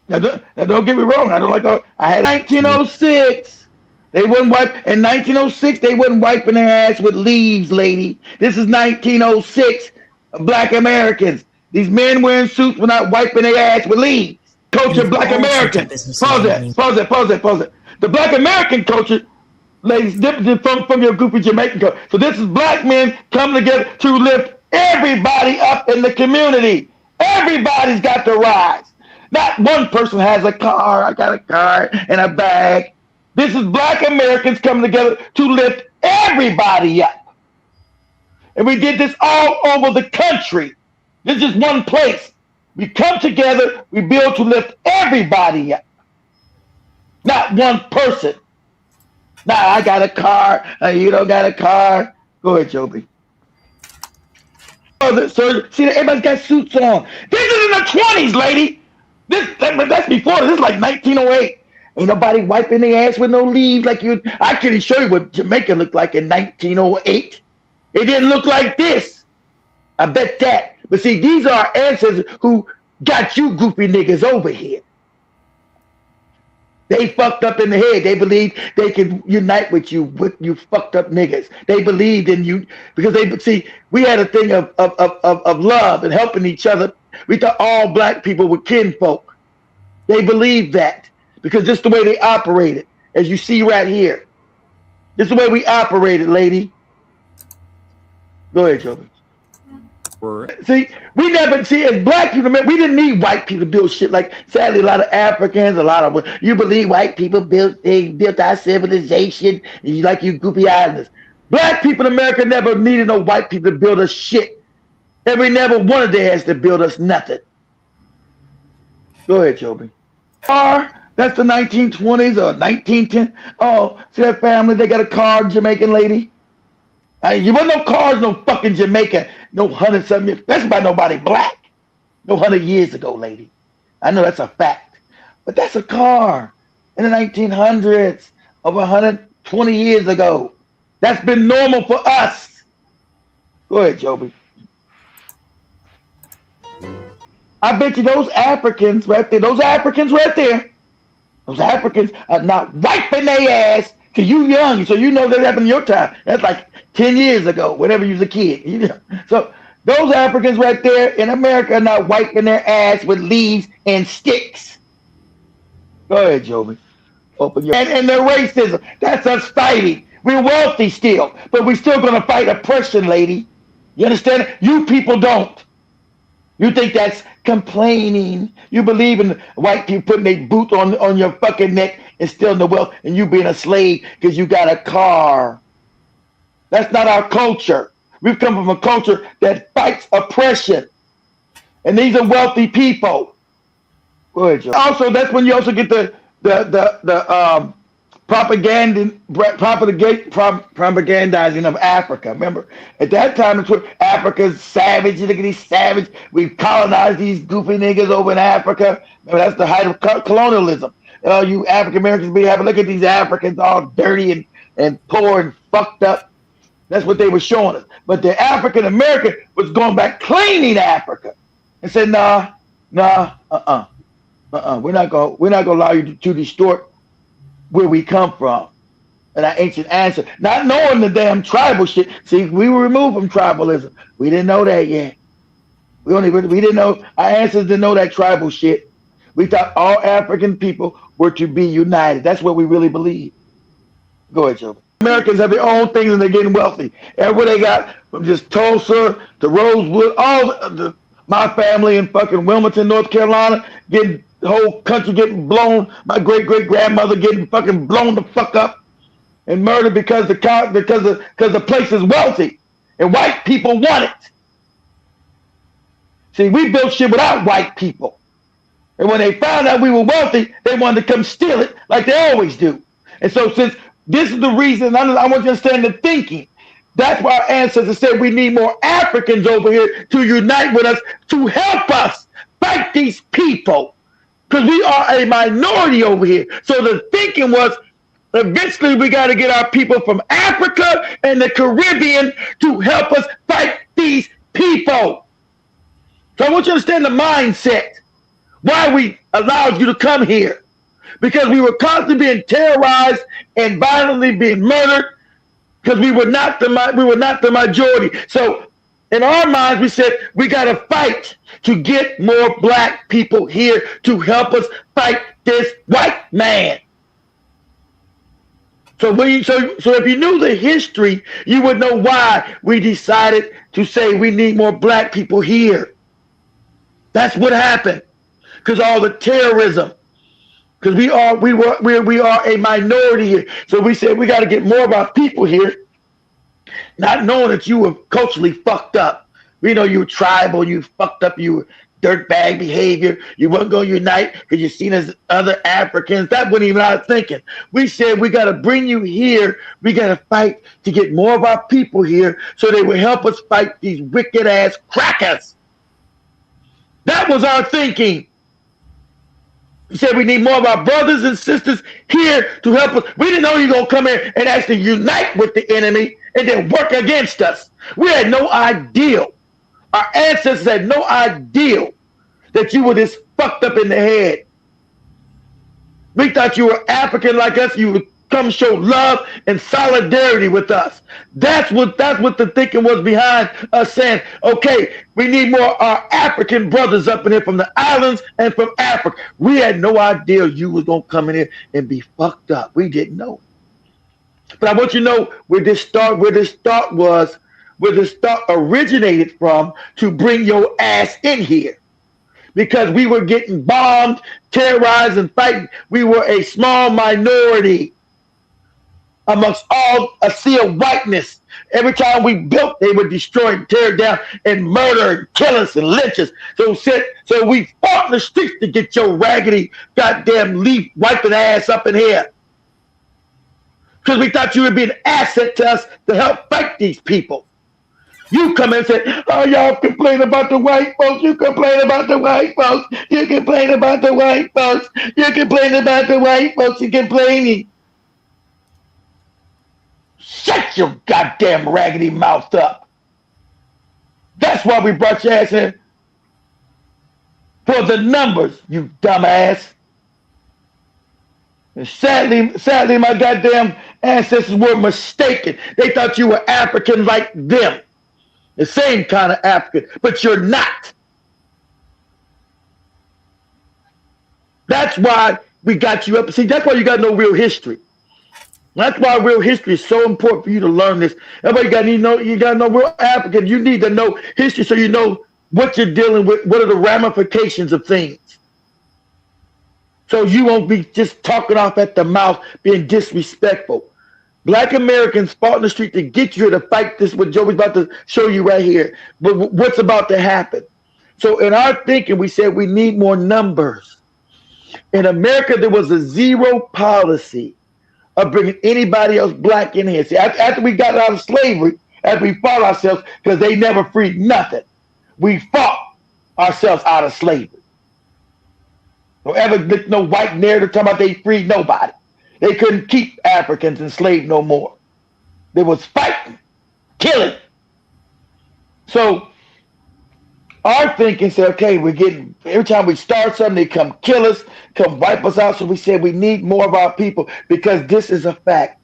Now don't get me wrong. I don't like. I had 1906. They wouldn't wipe in 1906. They wasn't wiping their ass with leaves, lady. This is 1906. Black Americans. These men wearing suits were not wiping their ass with leaves. Culture, Black American. Pause it. The Black American culture, ladies, different from your goofy Jamaican culture. So this is black men coming together to lift everybody up in the community. Everybody's got to rise. Not one person has a car. I got a car and a bag. This is Black Americans coming together to lift everybody up. And we did this all over the country. This is one place. We come together, we build to lift everybody up. Not one person. Nah, I got a car. You don't got a car. Go ahead, Joby. So, see, everybody's got suits on. This is in the 20s, lady. That's before. This is like 1908. Ain't nobody wiping their ass with no leaves like you. I couldn't show you what Jamaica looked like in 1908. It didn't look like this. I bet that. But see, these are our ancestors who got you goofy niggas over here. They fucked up in the head. They believed they could unite with you fucked up niggas. They believed in you because we had a thing of love and helping each other. We thought all black people were kinfolk. They believed that because this is the way they operated, as you see right here. This is the way we operated, lady. Go ahead, Joby. See, we never see as black people. We didn't need white people to build shit. Like sadly, a lot of Africans, you believe white people built our civilization. Like you goofy islanders. Black people in America never needed no white people to build us shit. And we never wanted their ass to build us nothing. Go ahead, Joby. That's the 1920s or 1910. Oh, see that family? They got a car, Jamaican lady. You want no cars, no fucking Jamaica, no 100-something years. That's about nobody black. No 100 years ago, lady. I know that's a fact. But that's a car in the 1900s, over 120 years ago. That's been normal for us. Go ahead, Joby. I bet you those Africans right there, those Africans are not wiping their ass till you young, so you know that happened in your time. That's like 10 years ago, whenever you was a kid. You know? So those Africans right there in America are not wiping their ass with leaves and sticks. Go ahead, Joby. Open your and the racism. That's us fighting. We're wealthy still, but we're still gonna fight oppression, lady. You understand? You people don't. You think that's complaining? You believe in white people putting their boot on your fucking neck and stealing the wealth, and you being a slave because you got a car. That's not our culture. We've come from a culture that fights oppression, and these are wealthy people. Go ahead, Joe. Also, that's when you also get the propagandizing of Africa. Remember, at that time, it's where Africa's savage. You look at these savage. We've colonized these goofy niggas over in Africa. Remember, that's the height of colonialism. You African Americans be having look at these Africans all dirty and poor and fucked up. That's what they were showing us. But the African American was going back cleaning Africa and said, nah, we're not gonna allow you to distort where we come from and our ancient ancestors. Not knowing the damn tribal shit. See, we were removed from tribalism. We didn't know that yet. We didn't know, our ancestors didn't know that tribal shit. We thought all African people were to be united. That's what we really believe. Go ahead, Joe. Americans have their own things and they're getting wealthy. Everywhere they got, from just Tulsa to Rosewood, my family in fucking Wilmington, North Carolina, getting the whole country getting blown. My great-great-grandmother getting fucking blown the fuck up and murdered because the place is wealthy and white people want it. See, we built shit without white people. And when they found out we were wealthy, they wanted to come steal it like they always do. And so since this is the reason, I want you to understand the thinking. That's why our ancestors said we need more Africans over here to unite with us, to help us fight these people. Because we are a minority over here. So the thinking was, eventually we got to get our people from Africa and the Caribbean to help us fight these people. So I want you to understand the mindset. Why we allowed you to come here. Because we were constantly being terrorized and violently being murdered. Because we were not the majority. So in our minds, we said, we got to fight to get more black people here to help us fight this white man. So if you knew the history, you would know why we decided to say we need more black people here. That's what happened. Because all the terrorism. Because we are a minority here. So we said we got to get more of our people here. Not knowing that you were culturally fucked up. We know you were tribal, you fucked up, you were dirtbag behavior. You weren't going to unite because you're seen as other Africans. That wasn't even our thinking. We said we got to bring you here. We got to fight to get more of our people here so they will help us fight these wicked ass crackers. That was our thinking. We said we need more of our brothers and sisters here to help us. We didn't know you were going to come here and actually unite with the enemy and then work against us. We had no idea. Our ancestors had no idea that you were this fucked up in the head. We thought you were African like us. You would come show love and solidarity with us. That's what the thinking was behind us saying, okay, we need more our African brothers up in here from the islands and from Africa. We had no idea you was going to come in here and be fucked up. We didn't know. But I want you to know where this thought originated from to bring your ass in here. Because we were getting bombed, terrorized, and fighting. We were a small minority amongst all a sea of whiteness. Every time we built, they would destroy and tear down and murder and kill us and lynch us. So we fought in the streets to get your raggedy goddamn leaf wiping ass up in here. Because we thought you would be an asset to us to help fight these people. You come in and say, oh, y'all complain about the white folks. You complain about the white folks. You complain about the white folks. You complain about the white folks. You're complaining. Shut your goddamn raggedy mouth up. That's why we brought your ass in. For the numbers, you dumbass. And sadly, my goddamn ancestors were mistaken. They thought you were African like them. The same kind of African, but you're not. That's why we got you up. See, that's why you got no real history. That's why real history is so important for you to learn this. Everybody you got to know real African. You need to know history so you know what you're dealing with, what are the ramifications of things. So you won't be just talking off at the mouth, being disrespectful. Black Americans fought in the street to get you here to fight this, what Joey's about to show you right here. But what's about to happen? So in our thinking, we said we need more numbers. In America, there was a zero policy of bringing anybody else black in here. See, after we got out of slavery, after we fought ourselves, because they never freed nothing, we fought ourselves out of slavery. Don't ever get no white narrative talking about they freed nobody. They couldn't keep Africans enslaved no more. There was fighting, killing. So our thinking said, okay, we're getting, every time we start something, they come kill us, come wipe us out. So we said we need more of our people because this is a fact.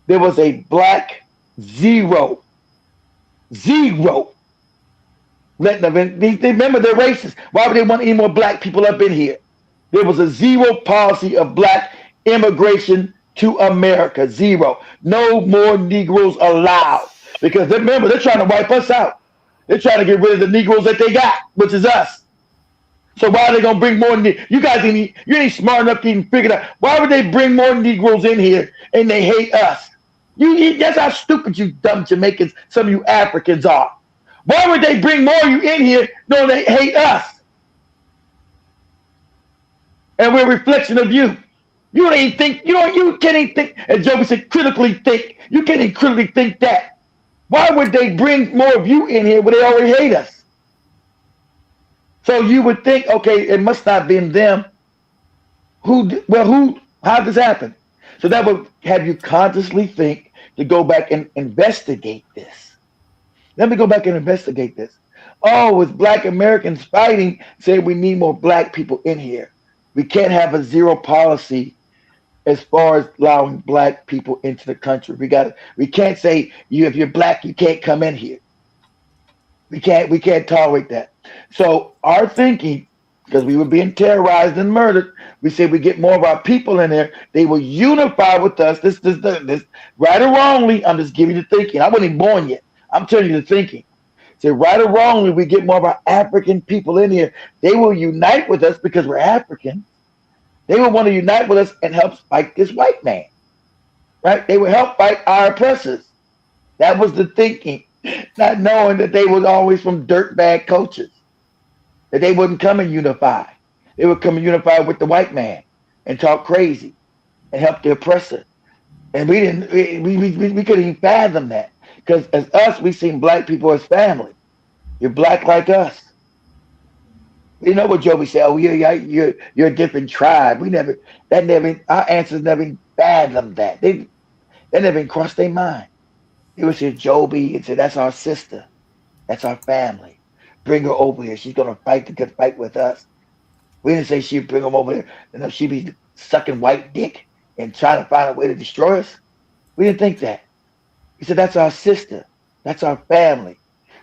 There was a black zero. Letting them in. They remember they're racist. Why would they want any more black people up in here? There was a zero policy of black immigration to America. Zero. No more Negroes allowed. Because remember, they're trying to wipe us out. They're trying to get rid of the Negroes that they got, which is us. So why are they gonna bring more? You guys you ain't smart enough to even figure out why would they bring more Negroes in here and they hate us? That's how stupid you dumb Jamaicans, some of you Africans are. Why would they bring more of you in here knowing they hate us? And we're a reflection of you. You don't even think, you can't even think, as Joby said, critically think. You can't even critically think that. Why would they bring more of you in here when they already hate us? So you would think, okay, it must not have been them. How did this happen? So that would have you consciously think to go back and investigate this. Let me go back and investigate this. Oh, it's black Americans fighting, saying we need more black people in here. We can't have a zero policy as far as allowing black people into the country. We can't say if you're black, you can't come in here. We can't tolerate that. So our thinking, because we were being terrorized and murdered, we said we get more of our people in there. They will unify with us. This right or wrongly, I'm just giving you the thinking. I wasn't even born yet. I'm telling you the thinking. Say right or wrongly, we get more of our African people in here. They will unite with us because we're African. They will want to unite with us and help fight this white man. Right? They will help fight our oppressors. That was the thinking. Not knowing that they was always from dirtbag cultures. That they wouldn't come and unify. They would come and unify with the white man and talk crazy and help the oppressor. And we couldn't even fathom that. Because as us, we seen black people as family. You're black like us. You know what Joby said? Oh, you're a different tribe. Our ancestors never fathomed that. They never even crossed their mind. They would say Joby and say, that's our sister. That's our family. Bring her over here. She's gonna fight the good fight with us. We didn't say she'd bring them over here. She'd be sucking white dick and trying to find a way to destroy us. We didn't think that. We said that's our sister. That's our family.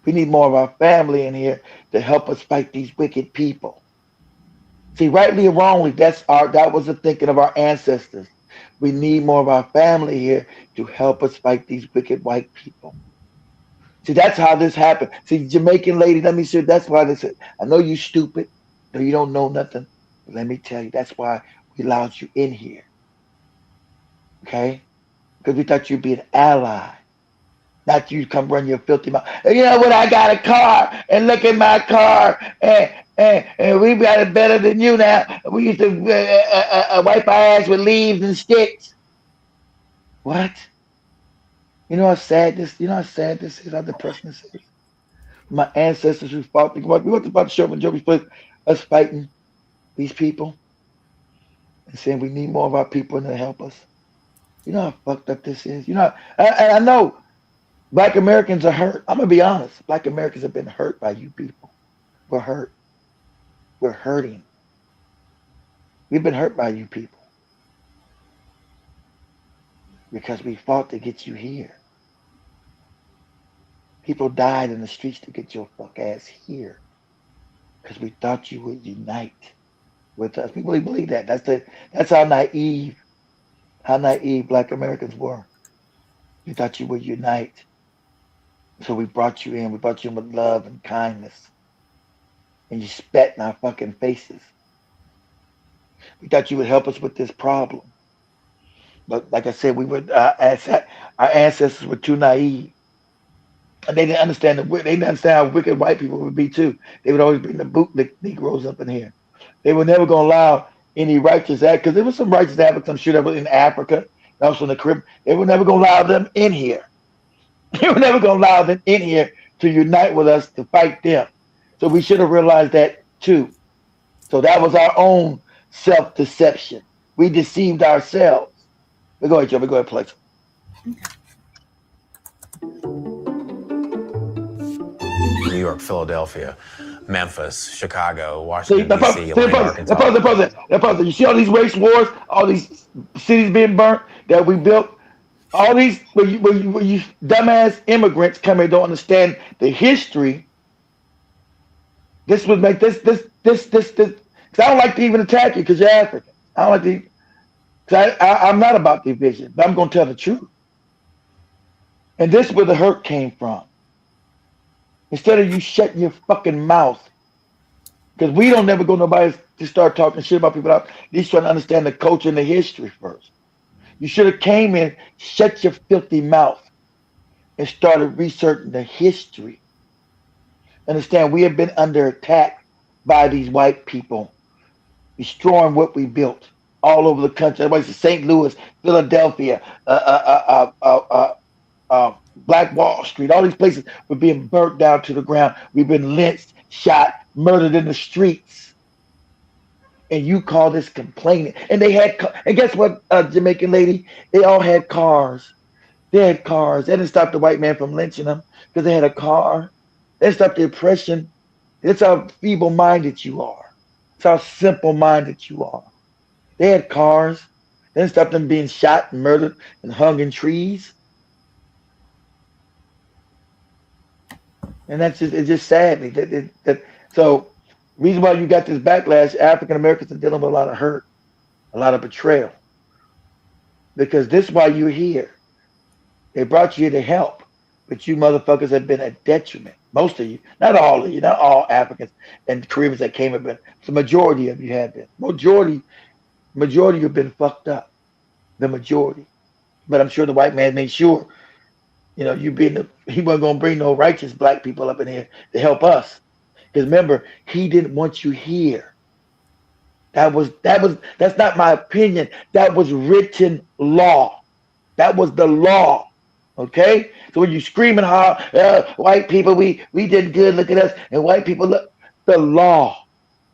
We need more of our family in here to help us fight these wicked people. See, rightly or wrongly, that was the thinking of our ancestors. We need more of our family here to help us fight these wicked white people. See, that's how this happened. See, Jamaican lady, let me say, that's why they said, I know you stupid, no, you don't know nothing, but let me tell you, that's why we allowed you in here. Okay? Because we thought you'd be an ally. Not you come run your filthy mouth. You know what? I got a car, and look at my car, and we got it better than you now. We used to wipe our ass with leaves and sticks. What? You know how sad this? You know how sad this is? How depressing this is? My ancestors who fought. We went about to show when Joby put us fighting these people and saying we need more of our people to help us. You know how fucked up this is. You know, I know. Black Americans are hurt. I'm going to be honest. Black Americans have been hurt by you people. We're hurt. We're hurting. We've been hurt by you people. Because we fought to get you here. People died in the streets to get your fuck ass here. Because we thought you would unite with us. We really believe that. That's how naive Black Americans were. We thought you would unite. So we brought you in. We brought you in with love and kindness. and you spat in our fucking faces. We thought you would help us with this problem. But like I said, our ancestors were too naive. And they didn't understand they didn't understand how wicked white people would be too. They would always bring the boot Negroes up in here. They were never gonna allow any righteous act because there was some righteous Africans, I'm sure, that were in Africa and also in the Caribbean. They were never gonna allow them in here. They were never gonna allow them in here to unite with us to fight them. So we should have realized that too. So that was our own self-deception. We deceived ourselves. We go ahead, Joe. We go ahead, play. New York, Philadelphia, Memphis, Chicago, See, Washington, D.C., Atlanta, Arkansas. You see all these race wars, all these cities being burnt that we built. All these where you dumbass immigrants come here don't understand the history. This would make this. Because I don't like to even attack you because you're African. I don't like to. Because I'm not about division, but I'm going to tell the truth. And this is where the hurt came from. Instead of you shutting your fucking mouth, because we don't never go nobody to start talking shit about people. At least trying to understand the culture and the history first. You should have came in, shut your filthy mouth, and started researching the history. Understand, we have been under attack by these white people, destroying what we built all over the country. Everybody's St. Louis, Philadelphia, Black Wall Street, all these places were being burnt down to the ground. We've been lynched, shot, murdered in the streets. And you call this complaining? And they had, and guess what, Jamaican lady? They all had cars. They had cars. That didn't stop the white man from lynching them because they had a car. That didn't stop the oppression. It's how feeble-minded you are. It's how simple-minded you are. They had cars. That didn't stop them being shot and murdered and hung in trees. And that's just, it's just sad. So reason why you got this backlash, African Americans are dealing with a lot of hurt, a lot of betrayal. Because this is why you're here. They brought you here to help, but you motherfuckers have been a detriment. Most of you, not all of you, not all Africans and Caribbeans that came up, but the majority of you have been. Majority have been fucked up. The majority. But I'm sure the white man made sure, he wasn't gonna bring no righteous black people up in here to help us. Because remember, he didn't want you here. That's not my opinion. That was written law. That was the law. Okay? So when you scream and holler, white people, we did good, look at us, and white people, look, the law.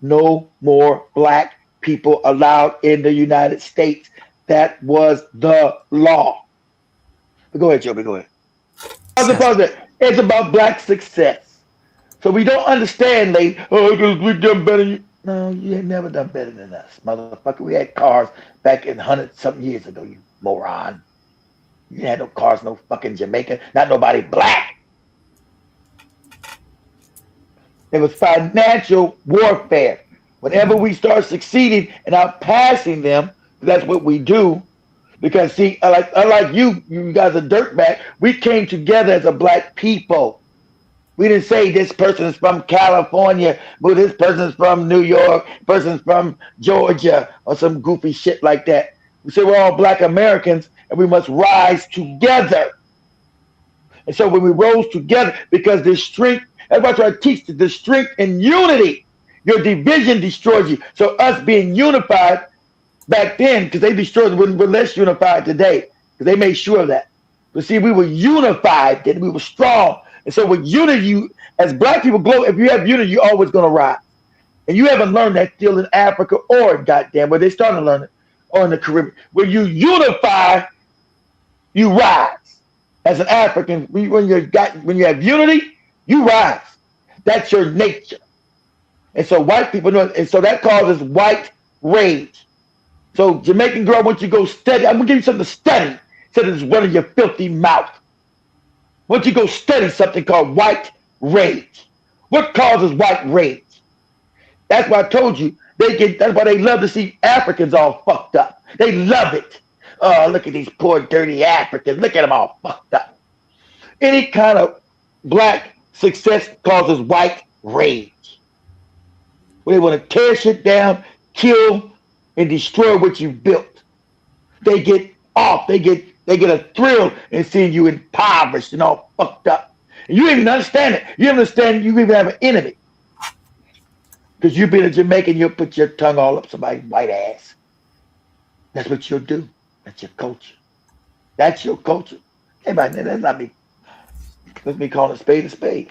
No more black people allowed in the United States. That was the law. But go ahead, Joby, go ahead. It's about black success. So we don't understand, lady. Because we've done better than you. No, you ain't never done better than us, motherfucker. We had cars back in 100-something years ago, you moron. You had no cars, no fucking Jamaican, not nobody black. It was financial warfare. Whenever we start succeeding and outpassing them, that's what we do. Because see, unlike you guys are dirtbag. We came together as a black people. We didn't say this person is from California, but this person is from New York, person's from Georgia, or some goofy shit like that. We say we're all black Americans and we must rise together. And so when we rose together, because there's strength, that's why I try to teach the strength in unity. Your division destroys you. So us being unified back then, because they destroyed, we're less unified today, because they made sure of that. But see, we were unified, then we were strong. And so with unity, as black people grow, if you have unity, you're always going to rise. And you haven't learned that still in Africa or goddamn where they starting to learn it, or in the Caribbean. When you unify, you rise. As an African, when you have unity, you rise. That's your nature. And so white people know, and so that causes white rage. So Jamaican girl, once you go study, I'm gonna give you something to study instead of just running your filthy mouth. Once you go study something called white rage. What causes white rage? That's why I told you that's why they love to see Africans all fucked up. They love it. Oh, look at these poor dirty Africans. Look at them all fucked up. Any kind of black success causes white rage. where they want to tear shit down, kill, and destroy what you built. They get off. They get a thrill in seeing you impoverished and all fucked up. And you even understand it. You understand you even have an enemy. Because you being a Jamaican, you'll put your tongue all up somebody's white ass. That's what you'll do. That's your culture. That's your culture. Hey, man, that's not me. Let me call a spade a spade.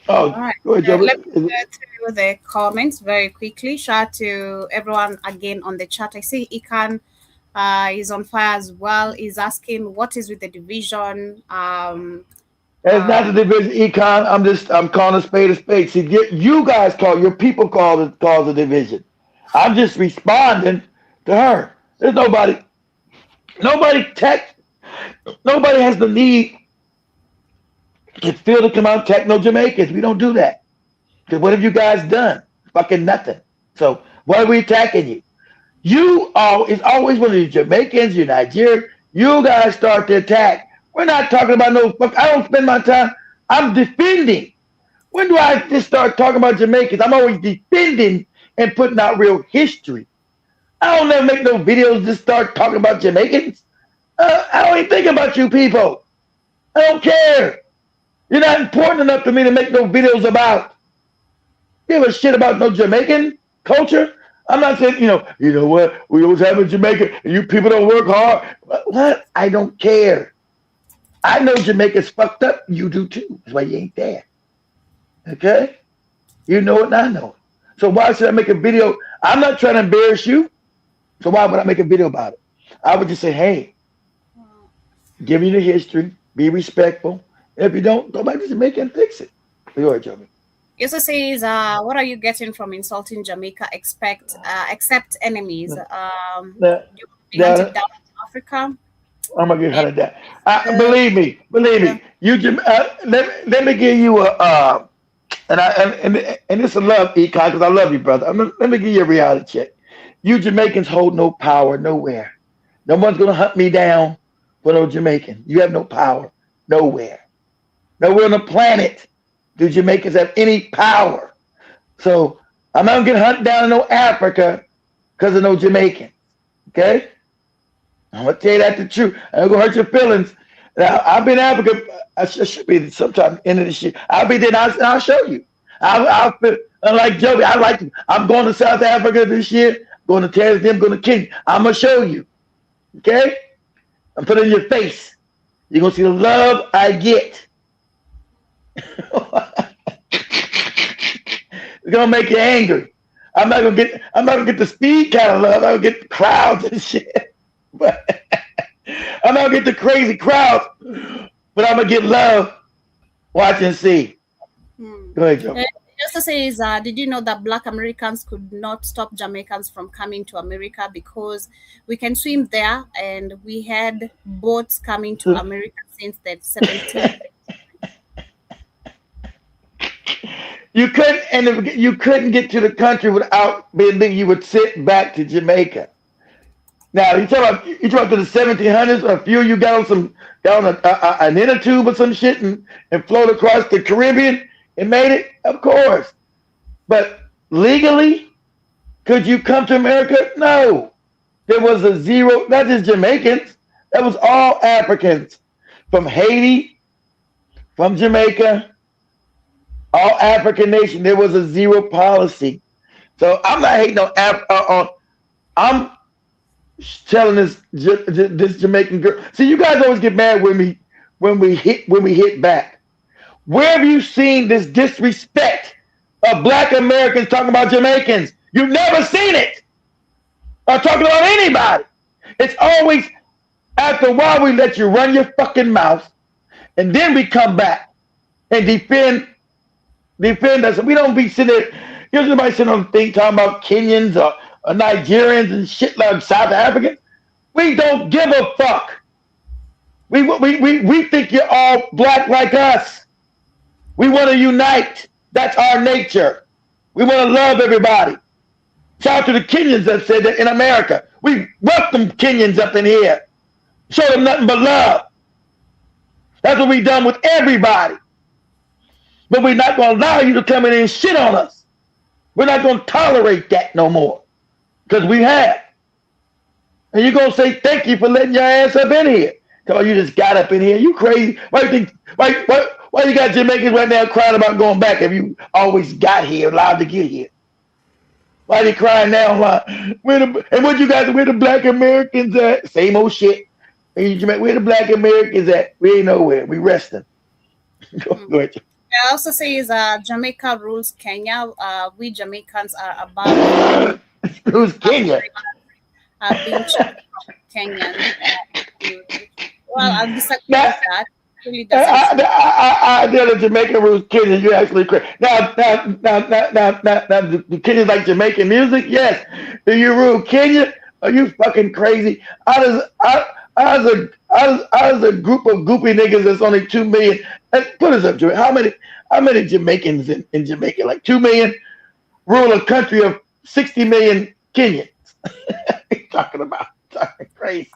Oh, All right. go ahead, Joe. Let me get to the comments very quickly. Shout out to everyone again on the chat. I see Ikan is on fire as well. Is asking what is with the division. It's not the division, Econ. I'm calling a spade a spade. See, you guys your people call the division. I'm just responding to her. There's nobody has the need to feel to come out and attack no Jamaicans. We don't do that. Because what have you guys done? Fucking nothing. So why are we attacking you? It's always when the Jamaicans, you Nigerian, you guys start to attack. We're not talking about no fuck. I don't spend my time. I'm defending. When do I just start talking about Jamaicans? I'm always defending and putting out real history. I don't never make no videos to start talking about Jamaicans. I don't even think about you people. I don't care. You're not important enough to me to make no videos about. Give a shit about no Jamaican culture. I'm not saying, you know what? We always have in Jamaica and you people don't work hard. What? I don't care. I know Jamaica's fucked up. You do too. That's why you ain't there. Okay? You know it and I know it. So why should I make a video? I'm not trying to embarrass you. So why would I make a video about it? I would just say, hey, give me the history. Be respectful. If you don't, go back to Jamaica and fix it. Go ahead, Joey. It also says, what are you getting from insulting Jamaica? Except enemies. You hunted down Africa. I'm gonna get hunted down. Believe me. You let me give you a and it's a love, Econ, because I love you, brother. Let me give you a reality check. You Jamaicans hold no power nowhere. No one's gonna hunt me down for no Jamaican. You have no power nowhere. Nowhere on the planet do Jamaicans have any power. So I'm not gonna get hunted down in no Africa because of no Jamaican. Okay? I'm gonna tell you that the truth. I'm gonna hurt your feelings. Now, I've been in Africa. I should be sometime end of this year. I'll be there and I'll show you. I'll feel unlike Joey. I'm going to South Africa this year. Going to Tanzania. Going to Kenya. I'm gonna show you. Okay? I'm putting it in your face. You're gonna see the love I get. It's gonna make you angry. I'm not gonna get the speed kind of love. I'm gonna get crowds and shit. But I'm not gonna get the crazy crowds, but I'm gonna get love. Watch and see. Go ahead, Joe. It also says, did you know that Black Americans could not stop Jamaicans from coming to America because we can swim there, and we had boats coming to America since the 17th. You couldn't get to the country without being. You would sit back to Jamaica. Now you talk about the 1700s. A few of you got on an inner tube or some shit and float across the Caribbean and made it. Of course, but legally, could you come to America? No. There was a zero. Not just Jamaicans. That was all Africans from Haiti, from Jamaica, all African nation. There was a zero policy. So I'm not hating on. I'm telling this Jamaican girl. See, you guys always get mad with me when we hit back. Where have you seen this disrespect of Black Americans talking about Jamaicans? You've never seen it. Or talking about anybody. It's always after a while we let you run your fucking mouth, and then we come back and defend us. We don't be sitting there. Here's somebody sitting on the thing talking about Kenyans or Nigerians and shit like South Africans. We don't give a fuck. We think you're all black like us. We want to unite. That's our nature. We want to love everybody. Shout out to the Kenyans that said that in America. We welcome Kenyans up in here. Show them nothing but love. That's what we done with everybody. But we're not going to allow you to come in and shit on us. We're not going to tolerate that no more because we have. And you're going to say thank you for letting your ass up in here. Because you just got up in here. You crazy. Why you think, why you got Jamaicans right now crying about going back if you always got here, allowed to get here? Why they crying now? And what you guys, where the black Americans at? Same old shit. Where the black Americans at? We ain't nowhere. We resting. Go ahead. I also say is Jamaica rules Kenya. We Jamaicans are above. Who's Kenya? Being checked from Kenyan. Well, I'll disagree with that. Really I did a Jamaican rules Kenya. You actually crazy. Now, the Kenyans like Jamaican music? Yes. Do you rule Kenya? Are you fucking crazy? I was a group of goopy niggas that's only 2 million. Put us up to it. How many Jamaicans in Jamaica? Like 2 million rule a country of 60 million Kenyans. Talking crazy.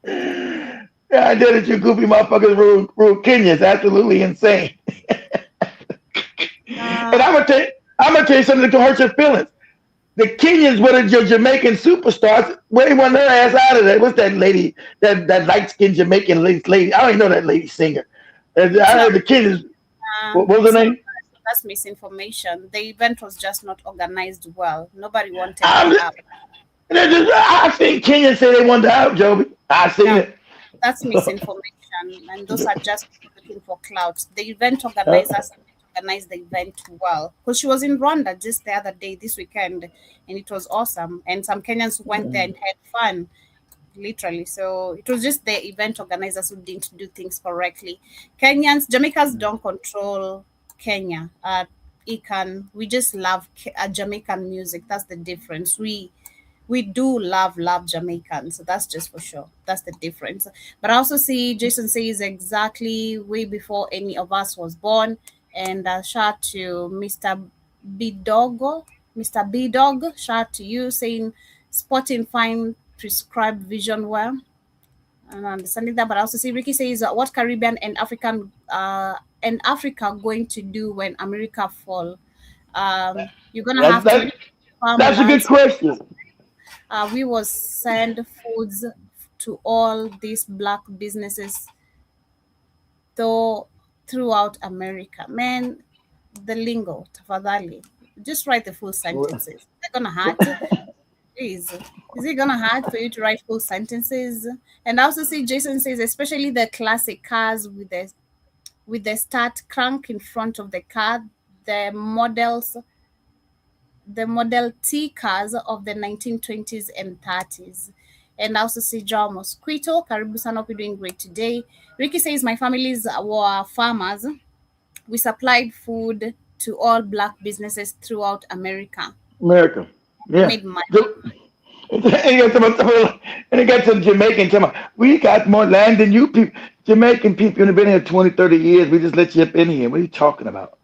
Yeah, I did it. You goofy motherfuckers rule Kenyans. Absolutely insane. And I'm gonna tell you something that can hurt your feelings. The Kenyans were your Jamaican superstars. Where they want their ass out of there? What's that lady? That light skinned Jamaican lady? I don't even know that lady singer. I heard the Kenyans. What was her name? That's misinformation. The event was just not organized well. Nobody wanted it out. I've seen Kenyans say they wanted out, Joby. I've seen it. That's misinformation, and those are just looking for clout. The event organizers organized the event well, because she was in Rwanda just the other day, this weekend, and it was awesome. And some Kenyans went there and had fun, literally. So it was just the event organizers who didn't do things correctly. Jamaicans don't control Kenya. We just love Jamaican music. That's the difference. We do love Jamaicans, so that's just for sure. That's the difference. But I also see Jason says exactly way before any of us was born. And shout to Mr. B Dog, shout out to you saying spotting fine prescribed vision well. I'm understanding that, but I also see Ricky says what Caribbean and Africa going to do when America fall. You're gonna have to. That's a good question. We will send foods to all these black businesses throughout America. Man, the lingo, tafadhali. Just write the full sentences. They're gonna hurt. Please. Is it gonna hurt for you to write full sentences? And I also see Jason says, especially the classic cars with the start crank in front of the car, the Model T cars of the 1920s and 30s. And I also see John Mosquito. Karibu sana, hope you're doing great today. Ricky says, my families were farmers. We supplied food to all black businesses throughout America. Yeah. Made money. And it got some Jamaican talking about, we got more land than you people. Jamaican people have been here 20, 30 years. We just let you up in here. What are you talking about?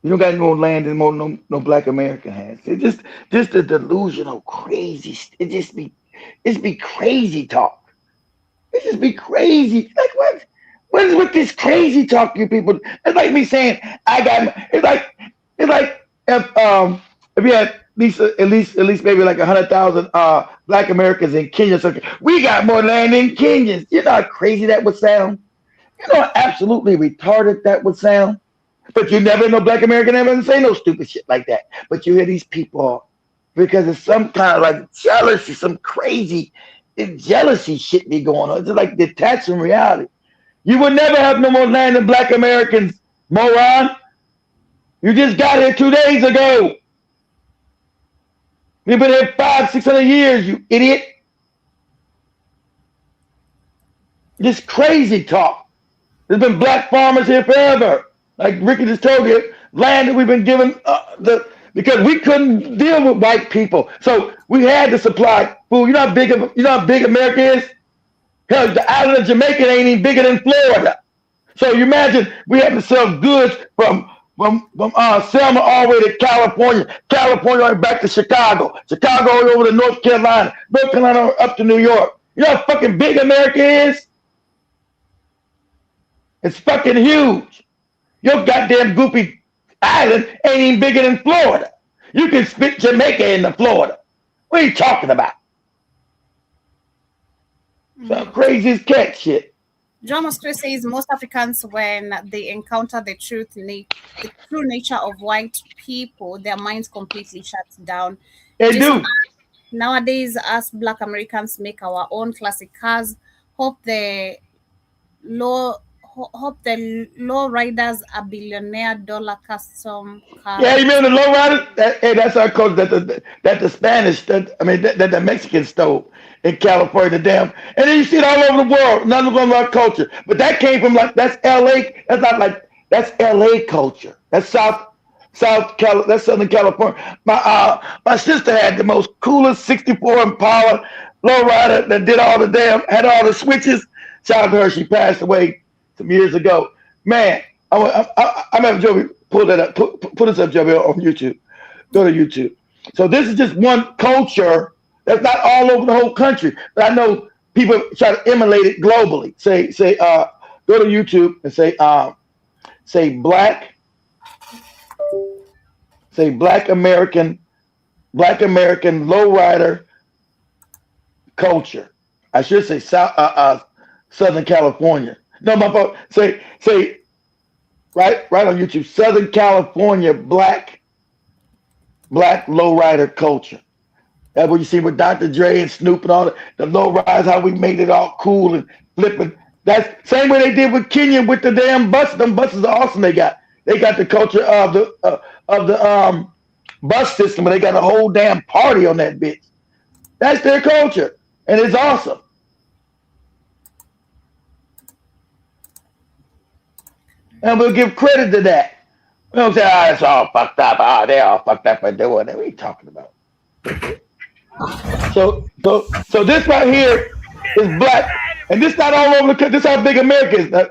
You don't got more land than no black American has. It's just a delusional, crazy. It's be crazy talk. It just be crazy. Like what? What is with this crazy talk, you people? It's like me saying It's like if you had at least maybe like 100,000 black Americans in Kenya. So we got more land than Kenyans. You know how crazy that would sound. You know how absolutely retarded that would sound. But you never know black American ever say no stupid shit like that. But you hear these people because it's some kind of like jealousy, some crazy jealousy shit be going on. It's like detached from reality. You would never have no more land than black Americans, moron. You just got here 2 days ago. You've been here 500-600 years, you idiot. This crazy talk. There's been black farmers here forever. Like Ricky just told you, land that we've been given because we couldn't deal with white people, so we had to supply food. You know how big America is? Because the island of Jamaica ain't even bigger than Florida. So you imagine we have to sell goods from Selma all the way to California back to Chicago all over to North Carolina up to New York. You know how fucking big America is? It's fucking huge. Your goddamn goofy island ain't even bigger than Florida. You can spit Jamaica into Florida. What are you talking about? Some crazy as cat shit. John Moscow says most Africans, when they encounter the the true nature of white people, their minds completely shuts down. They Jason, do. nowadays, us Black Americans make our own classic cars. Hope the low hope the low riders are billionaire dollar custom Yeah, you cars. remember the lowriders? Hey, that's our culture. That the Spanish, that the Mexicans stole in California. The damn, and then you see it all over the world. None of them are our culture, but that came from like that's L.A. That's not like that's L.A. culture. That's that's Southern California. My sister had the most coolest '64 Impala lowrider that did all the damn had all the switches. Shout out to her. She passed away some years ago. Man, I'm having Joey pull that up. Put this up, Joey, on YouTube. Go to YouTube. So this is just one culture that's not all over the whole country, but I know people try to emulate it globally. Go to YouTube and say black American lowrider culture. I should say Southern California. No, my fault. Say right on YouTube. Southern California black lowrider culture. That's what you see with Dr. Dre and Snoop and all the low rise, how we made it all cool and flipping. That's same way they did with Kenya with the damn buses. Them buses are awesome. They got the culture of the bus system, and they got a whole damn party on that bitch. That's their culture, and it's awesome. And we'll give credit to that. We don't say, it's all fucked up. They're all fucked up for doing that. What are you talking about? So this right here is black, and this not all over the country. This how big America is. Now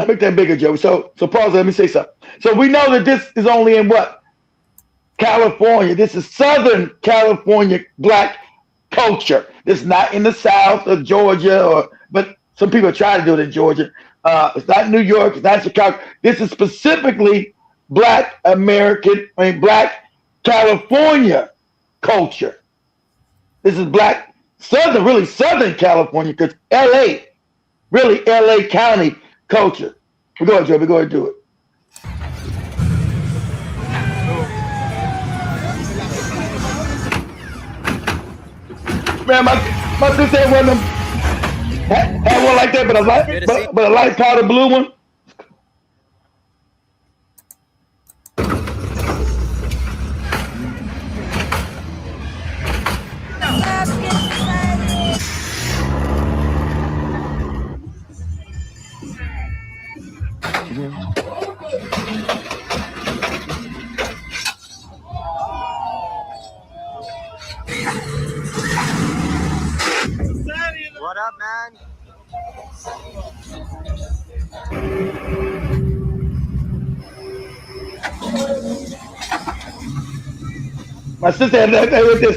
make that bigger, Joe. So pause. Let me say something. So we know that this is only in what? California. This is Southern California black culture. This is not in the South or Georgia, but some people try to do it in Georgia. It's not New York. It's not Chicago. This is specifically black black California culture. This is black really Southern California, because LA, really LA County culture. We go ahead, Joe. We go ahead and do it. Man, my sister had one of them, had one like that, but a light powder blue one. What up, man? My sister had that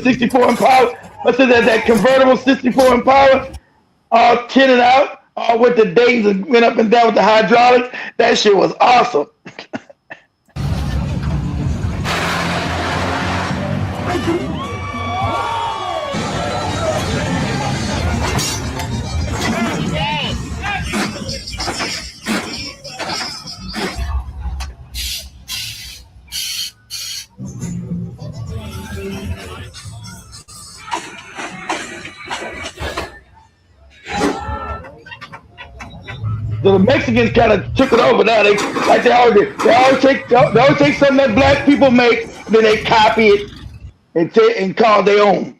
64 Impala. My sister had that convertible 64 Impala, all tinted out, all with the days and went up and down with the hydraulics. That shit was awesome. So the Mexicans kind of took it over now. They always do. They always take something that black people make, and then they copy it and call their own.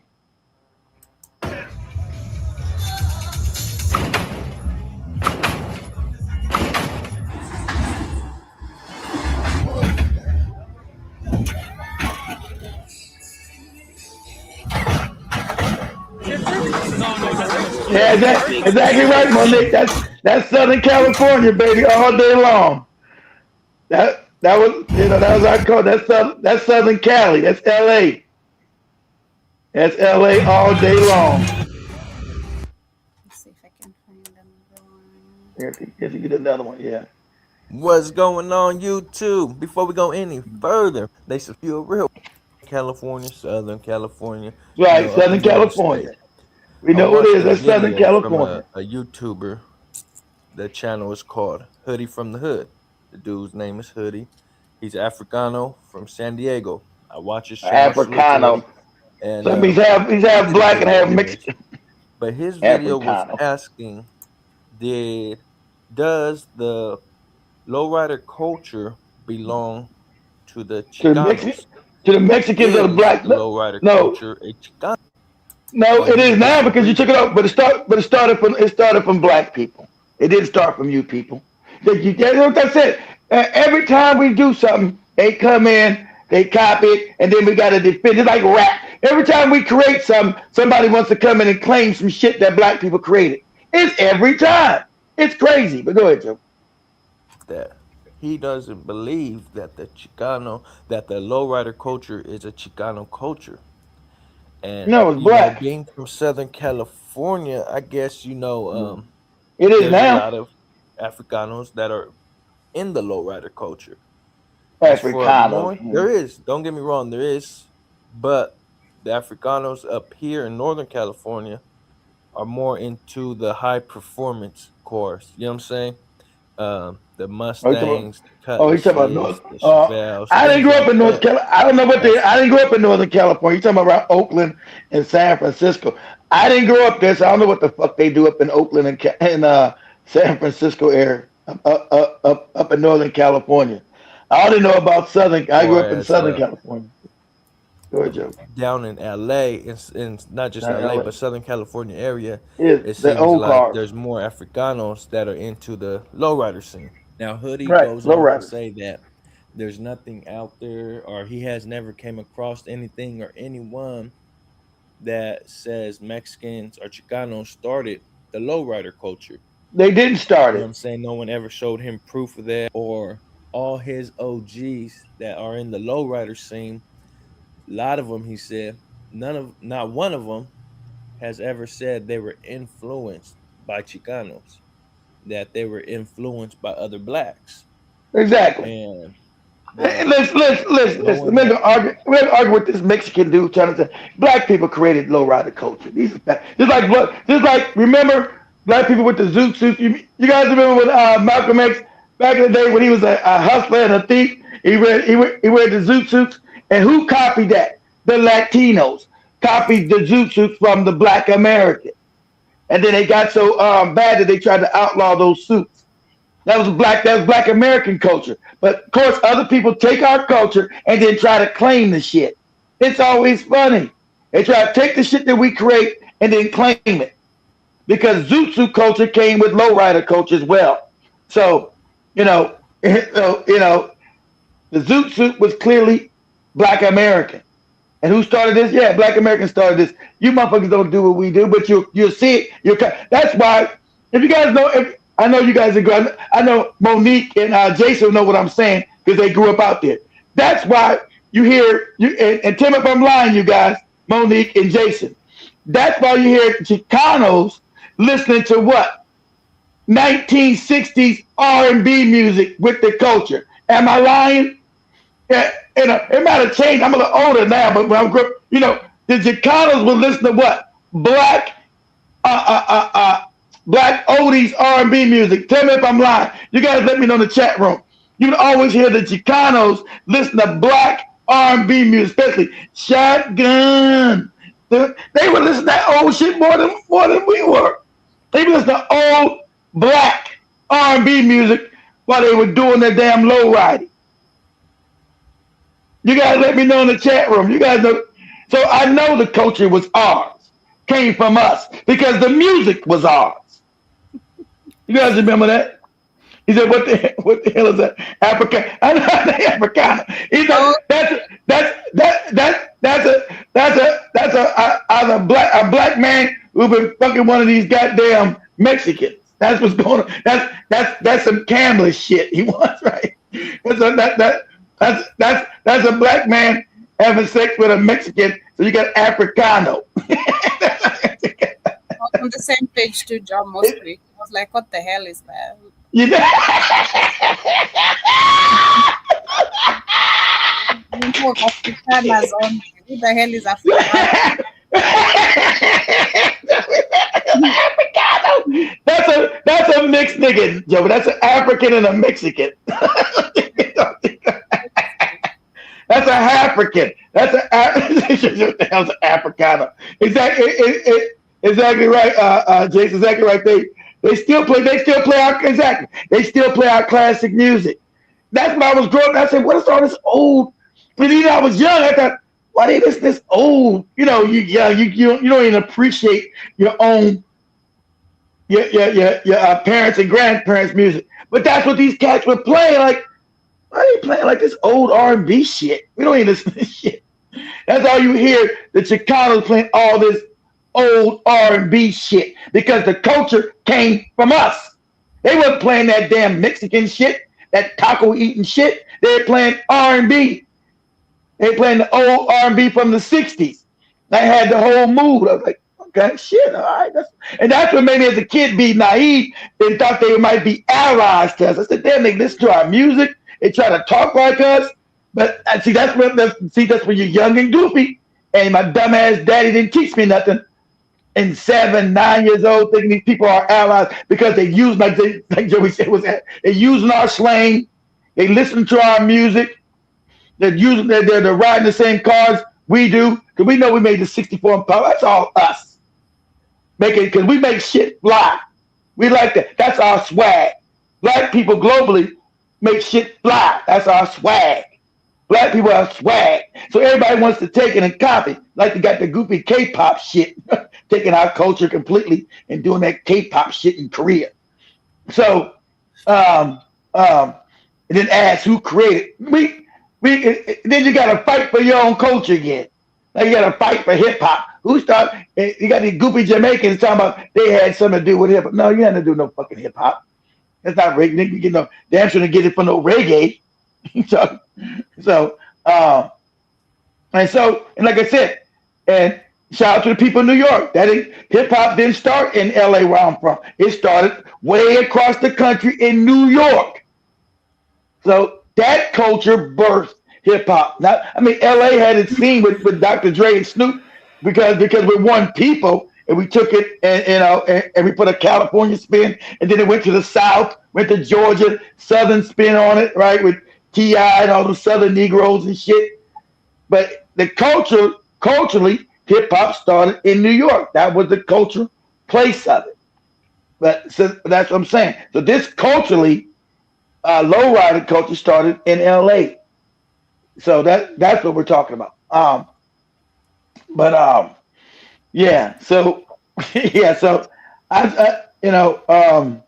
Yeah, exactly right, Monique. That's Southern California, baby, all day long. That was that was our code. That's Southern Cali. That's LA. That's LA all day long. Let's see if I can find another one. Yes, you get another one, yeah. What's going on YouTube? Before we go any further, they should feel real. California, Southern California, Right, up Southern and down the state. California. We I know what it watched is. a That's Southern video from California. a YouTuber. The channel is called Hoodie from the Hood. The dude's name is Hoodie. He's Africano from San Diego. I watch his channel. Salute to Hoodie. Africano. And So he's he half did a black good and half video. Mexican. But his video was Africano. asking, does the lowrider culture belong to the To the Chicanos? Mexicans or the Is black? the lowrider No, culture a Chicano? no, And it he is now because you disagreed took with it that. off. But it started from black people. It didn't start from you people. That's it. Every time we do something, they come in, they copy it, and then we got to defend it like rap. Every time we create something, somebody wants to come in and claim some shit that black people created. It's every time. It's crazy. But go ahead, Joe. That he doesn't believe that the lowrider culture is a Chicano culture. And No, it's black. being from Southern California, I guess It is there's a now. lot of Africanos that are in the lowrider culture. As for up Africanos. north, there is. Don't get me wrong, there is, but the Africanos up here in Northern California are more into the high performance cars. You know what I'm saying? The Oh, you talking about? Mustangs, the Oh, you talking about North? Cutlasses, the Chevelles, I didn't things grow up like in North that. Carolina. I don't know what they. That's I didn't grow up in Northern California. You talking about around Oakland and San Francisco? I didn't grow up there, so I don't know what the fuck they do up in Oakland and San Francisco area, up in Northern California. I only know about Southern. I grew far up in as Southern California. Go ahead, Joe. down in LA, in not just Not LA, LA. but Southern California area, Is it the seems old like cars. there's more Africanos that are into the lowrider scene. Now, Hoodie Right, goes low on to riders. say that there's nothing out there, or he has never came across anything or anyone that says Mexicans or Chicanos started the lowrider culture. They didn't start You know what it. I'm saying? No one ever showed him proof of that, or all his OGs that are in the lowrider scene. A lot of them, he said, not one of them has ever said they were influenced by Chicanos, that they were influenced by other blacks, Exactly. and Hey, that no listen. one had. We're gonna argue with this Mexican dude trying to say black people created lowrider culture. These are just like remember black people with the zoot suits. You guys remember when Malcolm X back in the day when he was a hustler and a thief? He wear the zoot suits, and who copied that? The Latinos copied the zoot suits from the Black American, and then they got so bad that they tried to outlaw those suits. That was black American culture. But of course, other people take our culture and then try to claim the shit. It's always funny. They try to take the shit that we create and then claim it. Because Zoot culture came with lowrider culture as well. So, you know, the Zoot was clearly black American. And who started this? Yeah, black Americans started this. You motherfuckers don't do what we do, but you'll see it. That's why. If you guys know, I know you guys are. I know Monique and Jason know what I'm saying because they grew up out there. That's why you hear you and Tim, if I'm lying, you guys, Monique and Jason. That's why you hear Chicanos listening to what 1960s R&B music with the culture. Am I lying? Yeah, it might have changed. I'm a little older now, but when I grew up, the Chicanos would listen to what black, black oldies R&B music. Tell me if I'm lying. You guys let me know in the chat room. You would always hear the Chicanos listen to black R&B music, especially Shotgun. They would listen to that old shit more than we were. They would listen to old black R&B music while they were doing their damn low riding. You guys let me know in the chat room. You guys know. So I know the culture was ours, came from us, because the music was ours. You guys remember that? He said, "What the hell is that? Africa? I know the Africana." He said, "That's a black man who been fucking one of these goddamn Mexicans. That's what's going on. That's some Campbell shit he wants, right? That's a black man having sex with a Mexican. So you got Africano." On the same page too, John Mosby. I was like, what the hell is that? You know? You know, Afrikaners only. Who the hell is Afrikaner? Africano. That's a mixed nigga, Joe. That's an African and a Mexican. That's a African. That's an Africana. Exactly right, Jason. Exactly right. They still play. They still play our classic music. That's when I was growing up. I said, "What is all this old?" But even I was young. I thought, "Why they this old?" You know, you young. You don't even appreciate your own your parents and grandparents' music. But that's what these cats were playing. Like, why are they playing like this old R&B shit? We don't even listen to this shit. That's all you hear. The Chicanos playing all this old R&B shit because the culture came from us. They wasn't playing that damn Mexican shit, that taco eating shit. They were playing R&B. They were playing the old R&B from the 60s. I had the whole mood. I was like, okay, shit, all right. That's what made me as a kid be naive and thought they might be allies to us. I said, damn, they listen to our music. They try to talk like us. But see, that's when you're young and goofy. And my dumbass daddy didn't teach me nothing. And 7, 9 years old, thinking these people are allies because they use, like Joey said, they're using our slang. They listen to our music. They're riding the same cars we do because we know we made the 64 Impala. That's all us. Because we make shit fly. We like that. That's our swag. Black people globally make shit fly. That's our swag. Black people have swag. So everybody wants to take it and copy. Like they got the goofy K-pop shit. Taking our culture completely and doing that K-pop shit in Korea. So, and then ask who created. Then you got to fight for your own culture again. Like you got to fight for hip hop. Who started? You got these goofy Jamaicans talking about they had something to do with hip hop. No, you had to do no fucking hip hop. That's not reggae. You get no damn sure to get it from no reggae. And like I said, and shout out to the people in New York. Hip hop didn't start in LA where I'm from. It started way across the country in New York. So that culture birthed hip hop. Now, I mean, LA had its scene with Dr. Dre and Snoop because we're one people and we took it and we put a California spin and then it went to the South, went to Georgia, Southern spin on it, right? With T.I. and all those Southern Negroes and shit. But culturally, hip hop started in New York. That was the cultural place of it. But so that's what I'm saying. So this culturally, lowrider culture started in LA. So that's what we're talking about. Yeah. So yeah. So I don't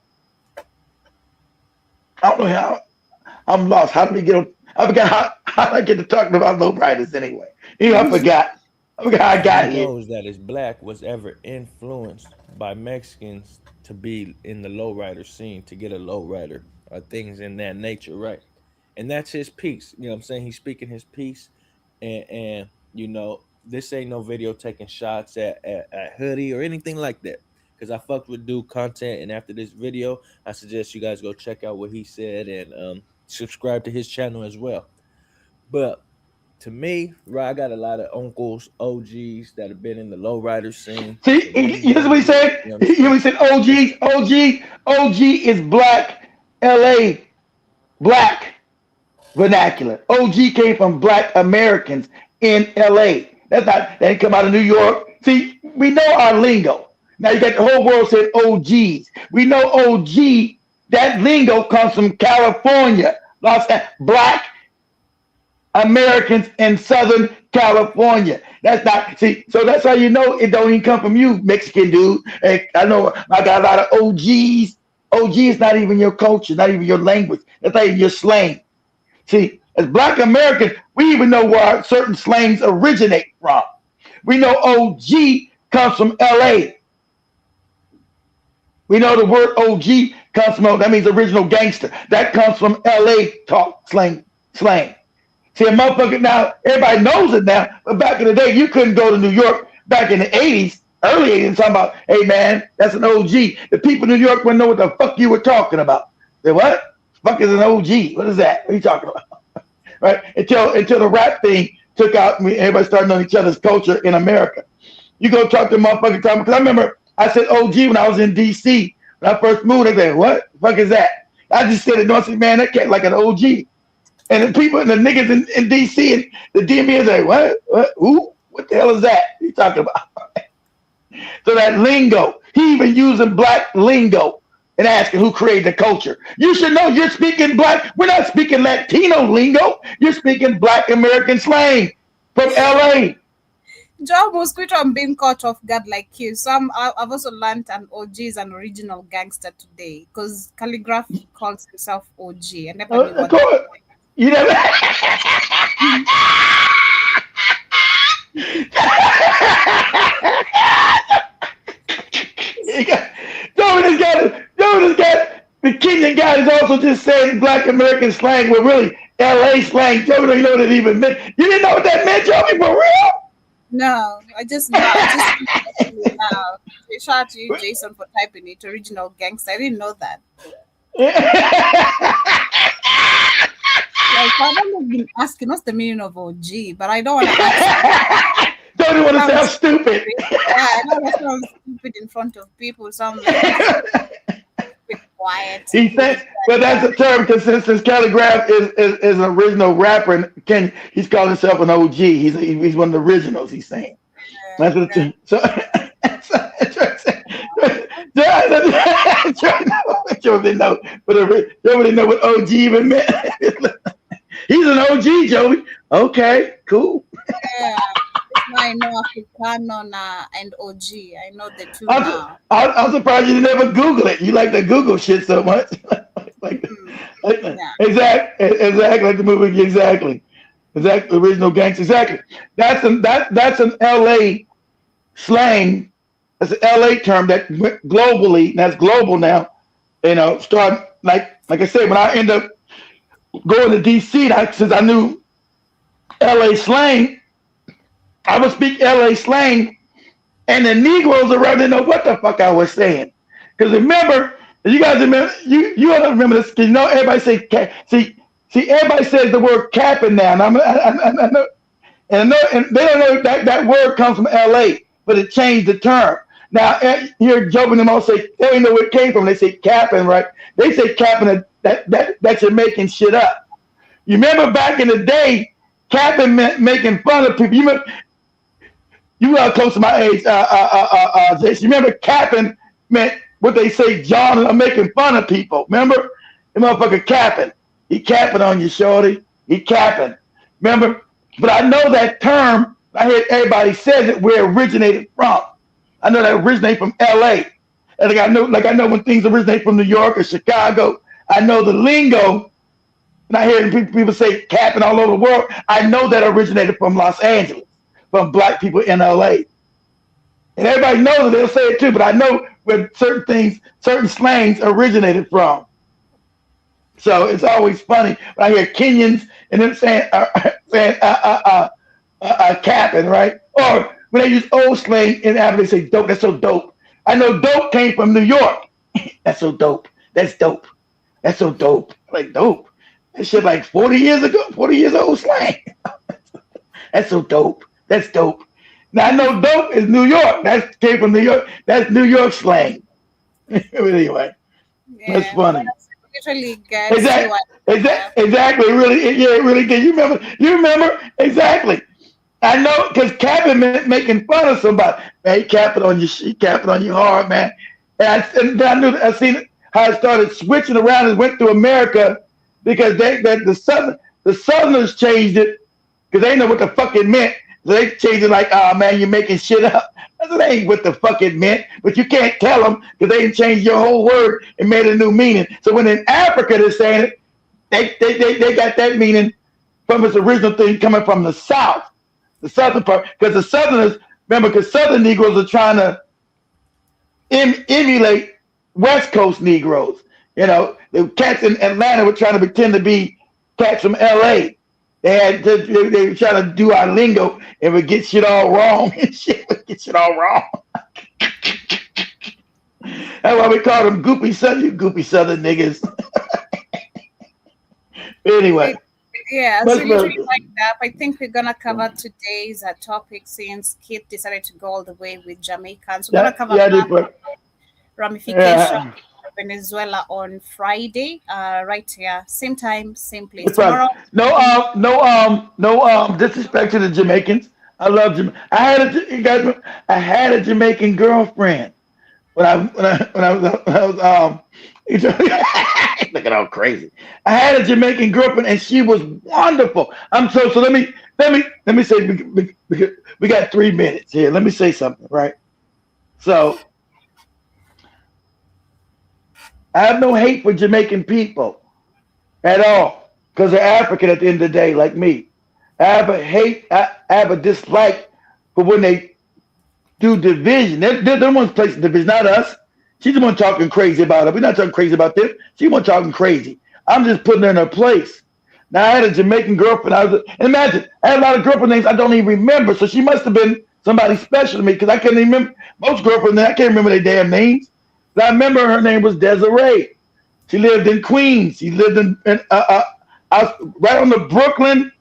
know how I'm lost. How did we get on? I forgot how did I get to talking about lowriders anyway. I forgot. I forgot how I got Who here. knows that his black was ever influenced by Mexicans to be in the lowrider scene, to get a lowrider or things in that nature, right? And that's his piece. You know what I'm saying? He's speaking his piece. And this ain't no video taking shots at Hoodie or anything like that. Because I fucked with dude content. And after this video, I suggest you guys go check out what he said and subscribe to his channel as well. But to me, right, I got a lot of uncles, OGs that have been in the lowrider scene. See, you know what he said? He said OG is black, LA, black vernacular. OG came from black Americans in LA. That didn't come out of New York. See, we know our lingo. Now you got the whole world saying OGs. We know OG, that lingo comes from California. Black Americans in Southern California. That's not, see, so that's how you know it don't even come from you, Mexican dude. And I know I got a lot of OGs. OG is not even your culture, not even your language. That's not even your slang. See, as black Americans, we even know where certain slangs originate from. We know OG comes from LA. We know the word OG comes from, that means original gangster. That comes from LA talk, slang. See, a motherfucker now, everybody knows it now, but back in the day, you couldn't go to New York back in the 80s, early 80s, talking about, hey man, that's an OG. The people in New York wouldn't know what the fuck you were talking about. Say what? Fuck is an OG? What is that? What are you talking about? Right? Until the rap thing took out, everybody started knowing each other's culture in America. You go talk to motherfucking time because I remember I said OG when I was in DC when I first moved. They said, "What the fuck is that?" I just said it. No, I said, "Man, that cat like an OG." And the people and the niggas in DC and the DMs say, "What? Who? What the hell is that? What you talking about?" So that lingo, he even using black lingo and asking who created the culture. You should know you're speaking black. We're not speaking Latino lingo. You're speaking Black American slang from LA. Job was quit on being caught off guard like you. So I've also learned an OG is an original gangster today because Calligraph calls himself OG. I never knew what that was. You never. Joe got the Kenyan guy is also just saying Black American slang, but really LA slang. Joe don't know what it even meant. You didn't know what that meant, Joey, for real? No, I just know. Now. Shout out to you, Jason, for typing it. Original gangster. I didn't know that. Like, I've been asking what's the meaning of OG, but I don't want to ask. Don't want to sound stupid. Yeah, I don't want to sound stupid in front of people. So I'm like, be quiet. He said, but that's a term because since Calligraph is an original rapper and he's calling himself an OG. He's one of the originals. He's saying. That's what the, so. Joe didn't know what OG even meant. He's an OG, Joey. Okay, cool. Yeah, I know Africano and OG. I know the two now. I'm surprised you never Google it. You like to Google shit so much. Exactly, like the movie. Exactly, original gangster. Exactly. That's an LA slang. That's an LA term that went globally. That's global now. You know, start like I said, when I end up going to DC, since I knew LA slang, I would speak LA slang, and the Negroes around didn't know what the fuck I was saying. Because remember, you guys remember, you don't remember this. Because you know everybody say see everybody says the word capping now, and I know, and they don't know that word comes from LA, but it changed the term. Now, here Joe and them all say, they don't know where it came from. They say capping, right? They say capping that you're making shit up. You remember back in the day, capping meant making fun of people. You are close to my age, Jason. You remember capping meant what they say, John, I'm making fun of people. Remember? The motherfucker capping. He capping on you, shorty. He capping. Remember? But I know that term, I hear everybody says it, where it originated from. I know that originated from LA. And I know when things originate from New York or Chicago, I know the lingo, and I hear people say capping all over the world. I know that originated from Los Angeles, from black people in LA. And everybody knows it, they'll say it too, but I know where certain slangs originated from. So it's always funny when I hear Kenyans and them saying capping, right? Or when they use old slang in Africa, they say dope. That's so dope. I know dope came from New York. That's so dope. That's dope. That's so dope. Like dope. That shit like 40 years ago, 40 years old slang. That's so dope. That's dope. Now I know dope is New York. That came from New York. That's New York slang. Anyway, that's funny. Literally, exactly. It really did. You remember exactly. I know because capping meant making fun of somebody. Man, he capping on you hard, man. And I seen how it started switching around and went through America because the Southerners changed it because they know what the fuck it meant. So they changed it like, oh man, you're making shit up. That ain't what the fuck it meant. But you can't tell them because they changed your whole word and made a new meaning. So when in Africa they're saying it, they got that meaning from its original thing coming from the South. The Southern part, because the Southerners, remember, because Southern Negroes are trying to emulate West Coast Negroes. You know, the cats in Atlanta were trying to pretend to be cats from LA. They were trying to do our lingo and would get shit all wrong and shit would get shit all wrong. That's why we call them goopy Southern niggas. Anyway, Yeah, much so love. literally wind up. I think we're gonna cover today's topic since Kit decided to go all the way with Jamaicans. We're gonna cover Yeah, I did, but ramifications yeah, of Venezuela on Friday, right here, same time, same place. no problem. Tomorrow, No, no disrespect to the Jamaicans. I love Jam. You guys, I had a Jamaican girlfriend when I was looking all crazy. I had a Jamaican girlfriend and she was wonderful. So let me say we got 3 minutes here. Let me say something, right? So I have no hate for Jamaican people at all because they're African at the end of the day, like me. I have a dislike for when they do division. They're the ones placing division, not us. She's the one talking crazy about it. We're not talking crazy about this. She's the one talking crazy. I'm just putting her in her place. Now I had a Jamaican girlfriend. And imagine I had a lot of girlfriend names I don't even remember. So she must have been somebody special to me because I can't even remember most girlfriends. I can't remember their damn names. But I remember her name was Desiree. She lived in Queens. She lived I was right on the Brooklyn,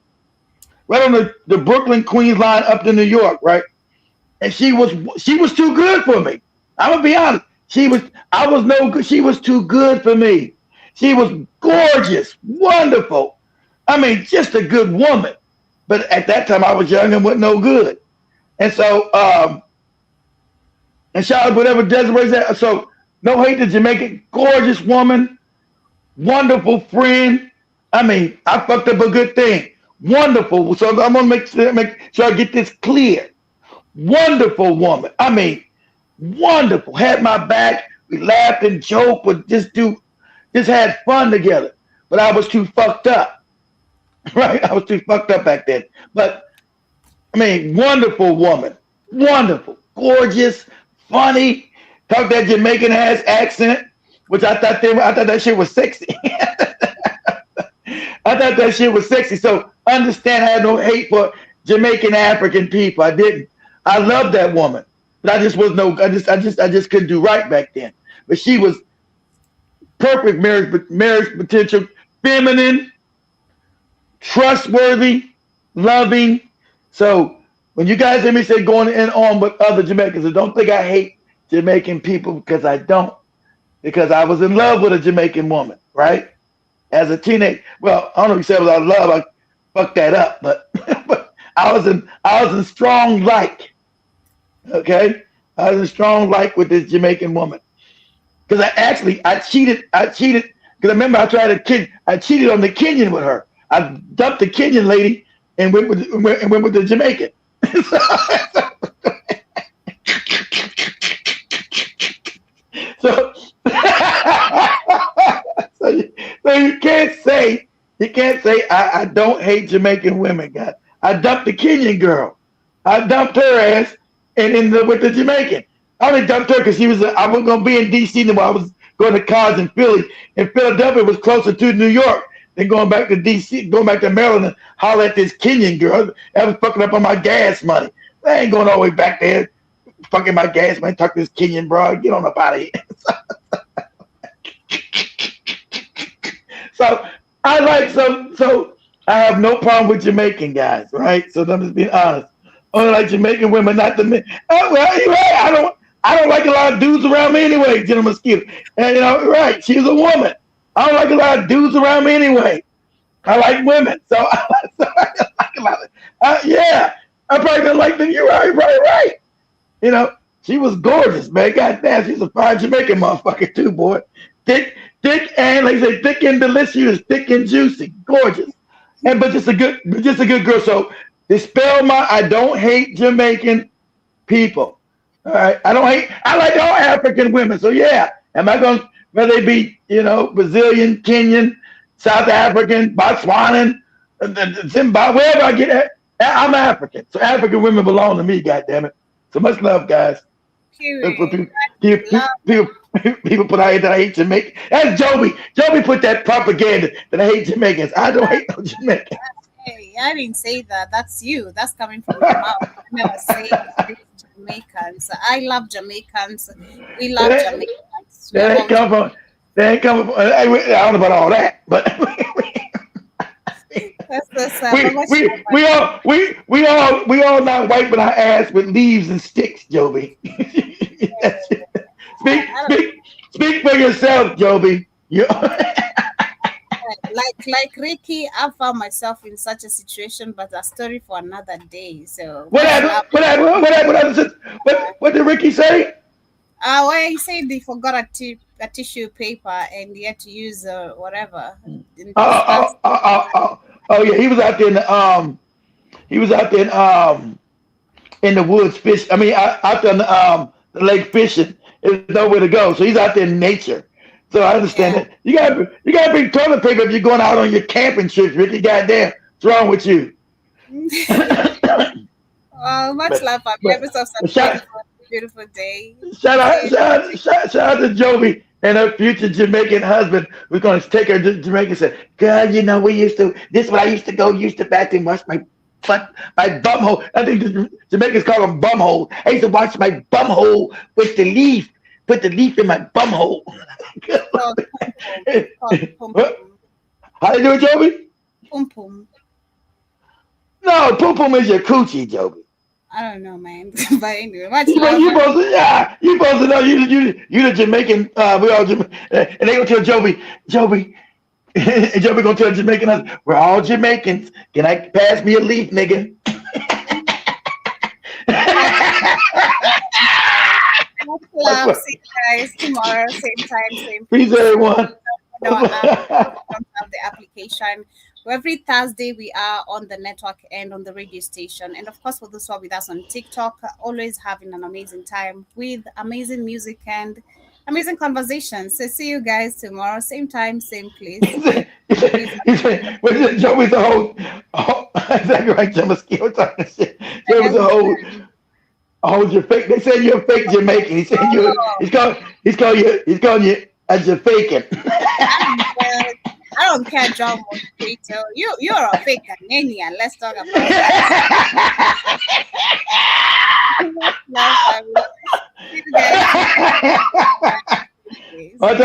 right on the Brooklyn Queens line up to New York, right? And she was too good for me. I'm gonna be honest. I was no good. She was too good for me. She was gorgeous, wonderful. I mean, just a good woman. But at that time, I was young and wasn't no good. And so, and shout out whatever Desiree's at. So, no hate to Jamaican, gorgeous woman, wonderful friend. I mean, I fucked up a good thing. Wonderful. So I'm gonna make sure I get this clear. Wonderful woman. I mean, wonderful. Had my back. We laughed and joked, but just had fun together. But I was too fucked up. Right? I was too fucked up back then. But I mean, wonderful woman. Wonderful. Gorgeous. Funny. Talk that Jamaican ass accent, which I thought that shit was sexy. I thought that shit was sexy. So understand I had no hate for Jamaican African people. I didn't. I loved that woman. But I just couldn't do right back then. But she was perfect marriage potential, feminine, trustworthy, loving. So when you guys hear me say going in on with other Jamaicans, don't think I hate Jamaican people because I don't. Because I was in love with a Jamaican woman, right? As a teenager. Well, I don't know if you said it was out of love. I fucked that up, but I was in strong like. Okay? I was in strong like with this Jamaican woman. Because I cheated. Because I remember I cheated on the Kenyan with her. I dumped the Kenyan lady and went with the Jamaican. So you can't say I don't hate Jamaican women, guys. I dumped the Kenyan girl. I dumped her ass and ended up with the Jamaican. I only dumped her because I was gonna be in DC while I was going to college in Philly. And Philadelphia was closer to New York than going back to DC, going back to Maryland and holler at this Kenyan girl. That was fucking up on my gas money. I ain't going all the way back there. Fucking my gas money, talk to this Kenyan bro. Get on up out of here. So I have no problem with Jamaican guys, right? So I'm just being honest. Only like Jamaican women, not the men. Oh, well, you're right. I don't like a lot of dudes around me anyway, Jenna Mosquito. And right, she's a woman. I don't like a lot of dudes around me anyway. I like women. So I like a lot of yeah. I probably don't like them. You're right, right. She was gorgeous, man. Goddamn, she's a fine Jamaican motherfucker too, boy. Thick, and like I say, thick and delicious, thick and juicy, gorgeous. But just a good girl. So dispel I don't hate Jamaican people. All right. I like all African women. So yeah. Am I gonna whether they be, Brazilian, Kenyan, South African, Botswanan, Zimbabwe, wherever I get at, I'm African. So African women belong to me, goddammit. So much love, guys. People put out here that I hate Jamaican. That's Joby. Joby put that propaganda that I hate Jamaicans. I don't hate no Jamaicans. Hey, I didn't say that. That's you. That's coming from your mouth. I never say Jamaicans. I love Jamaicans. We love Jamaicans. They ain't come from. I don't know about all that, but we all not wiping our ass with leaves and sticks, Joby. That's it. Speak for yourself, Joby. Like Ricky, I found myself in such a situation, but a story for another day. So What happened? What did Ricky say? Where he said he forgot a tissue paper and he had to use whatever. Oh yeah, he was out there in the woods fish. I mean, out there in the lake fishing. There's nowhere to go, so he's out there in nature. So I understand that you gotta bring toilet paper if you're going out on your camping trips, Ricky. Goddamn, what's wrong with you? Much love, Have yourself a beautiful day. Shout out to Joby and her future Jamaican husband. We're gonna take her to Jamaica and say, "Girl, you know this is what I used to go use the bathroom, wash my bum hole." I think the Jamaicans call them bum hole. I used to wash my bum hole with the leaf. Put the leaf in my bum hole. How you doing, Joby? Pum pum. No, pum pum is your coochie, Joby. I don't know, man. But anyway, much you supposed to know. You the Jamaican. We all Jamaican, and they gonna tell Joby, and Joby gonna tell Jamaican us, we're all Jamaicans. Can I pass me a leaf, nigga? Love, see you guys tomorrow, same time, same place. Peace, everyone. Don't have the application. Every Thursday we are on the network and on the radio station, and of course for those who are with us on TikTok, always having an amazing time with amazing music and amazing conversations. So see you guys tomorrow, same time, same place. Joey's the whole exactly right. Mosquito talking shit. Joey's the whole. Oh, you're fake. They say you're a fake Jamaican. He said he's calling you a Jamaican. I don't care, John Mosquito. You're a fake Canadian. Let's talk about that. See you guys.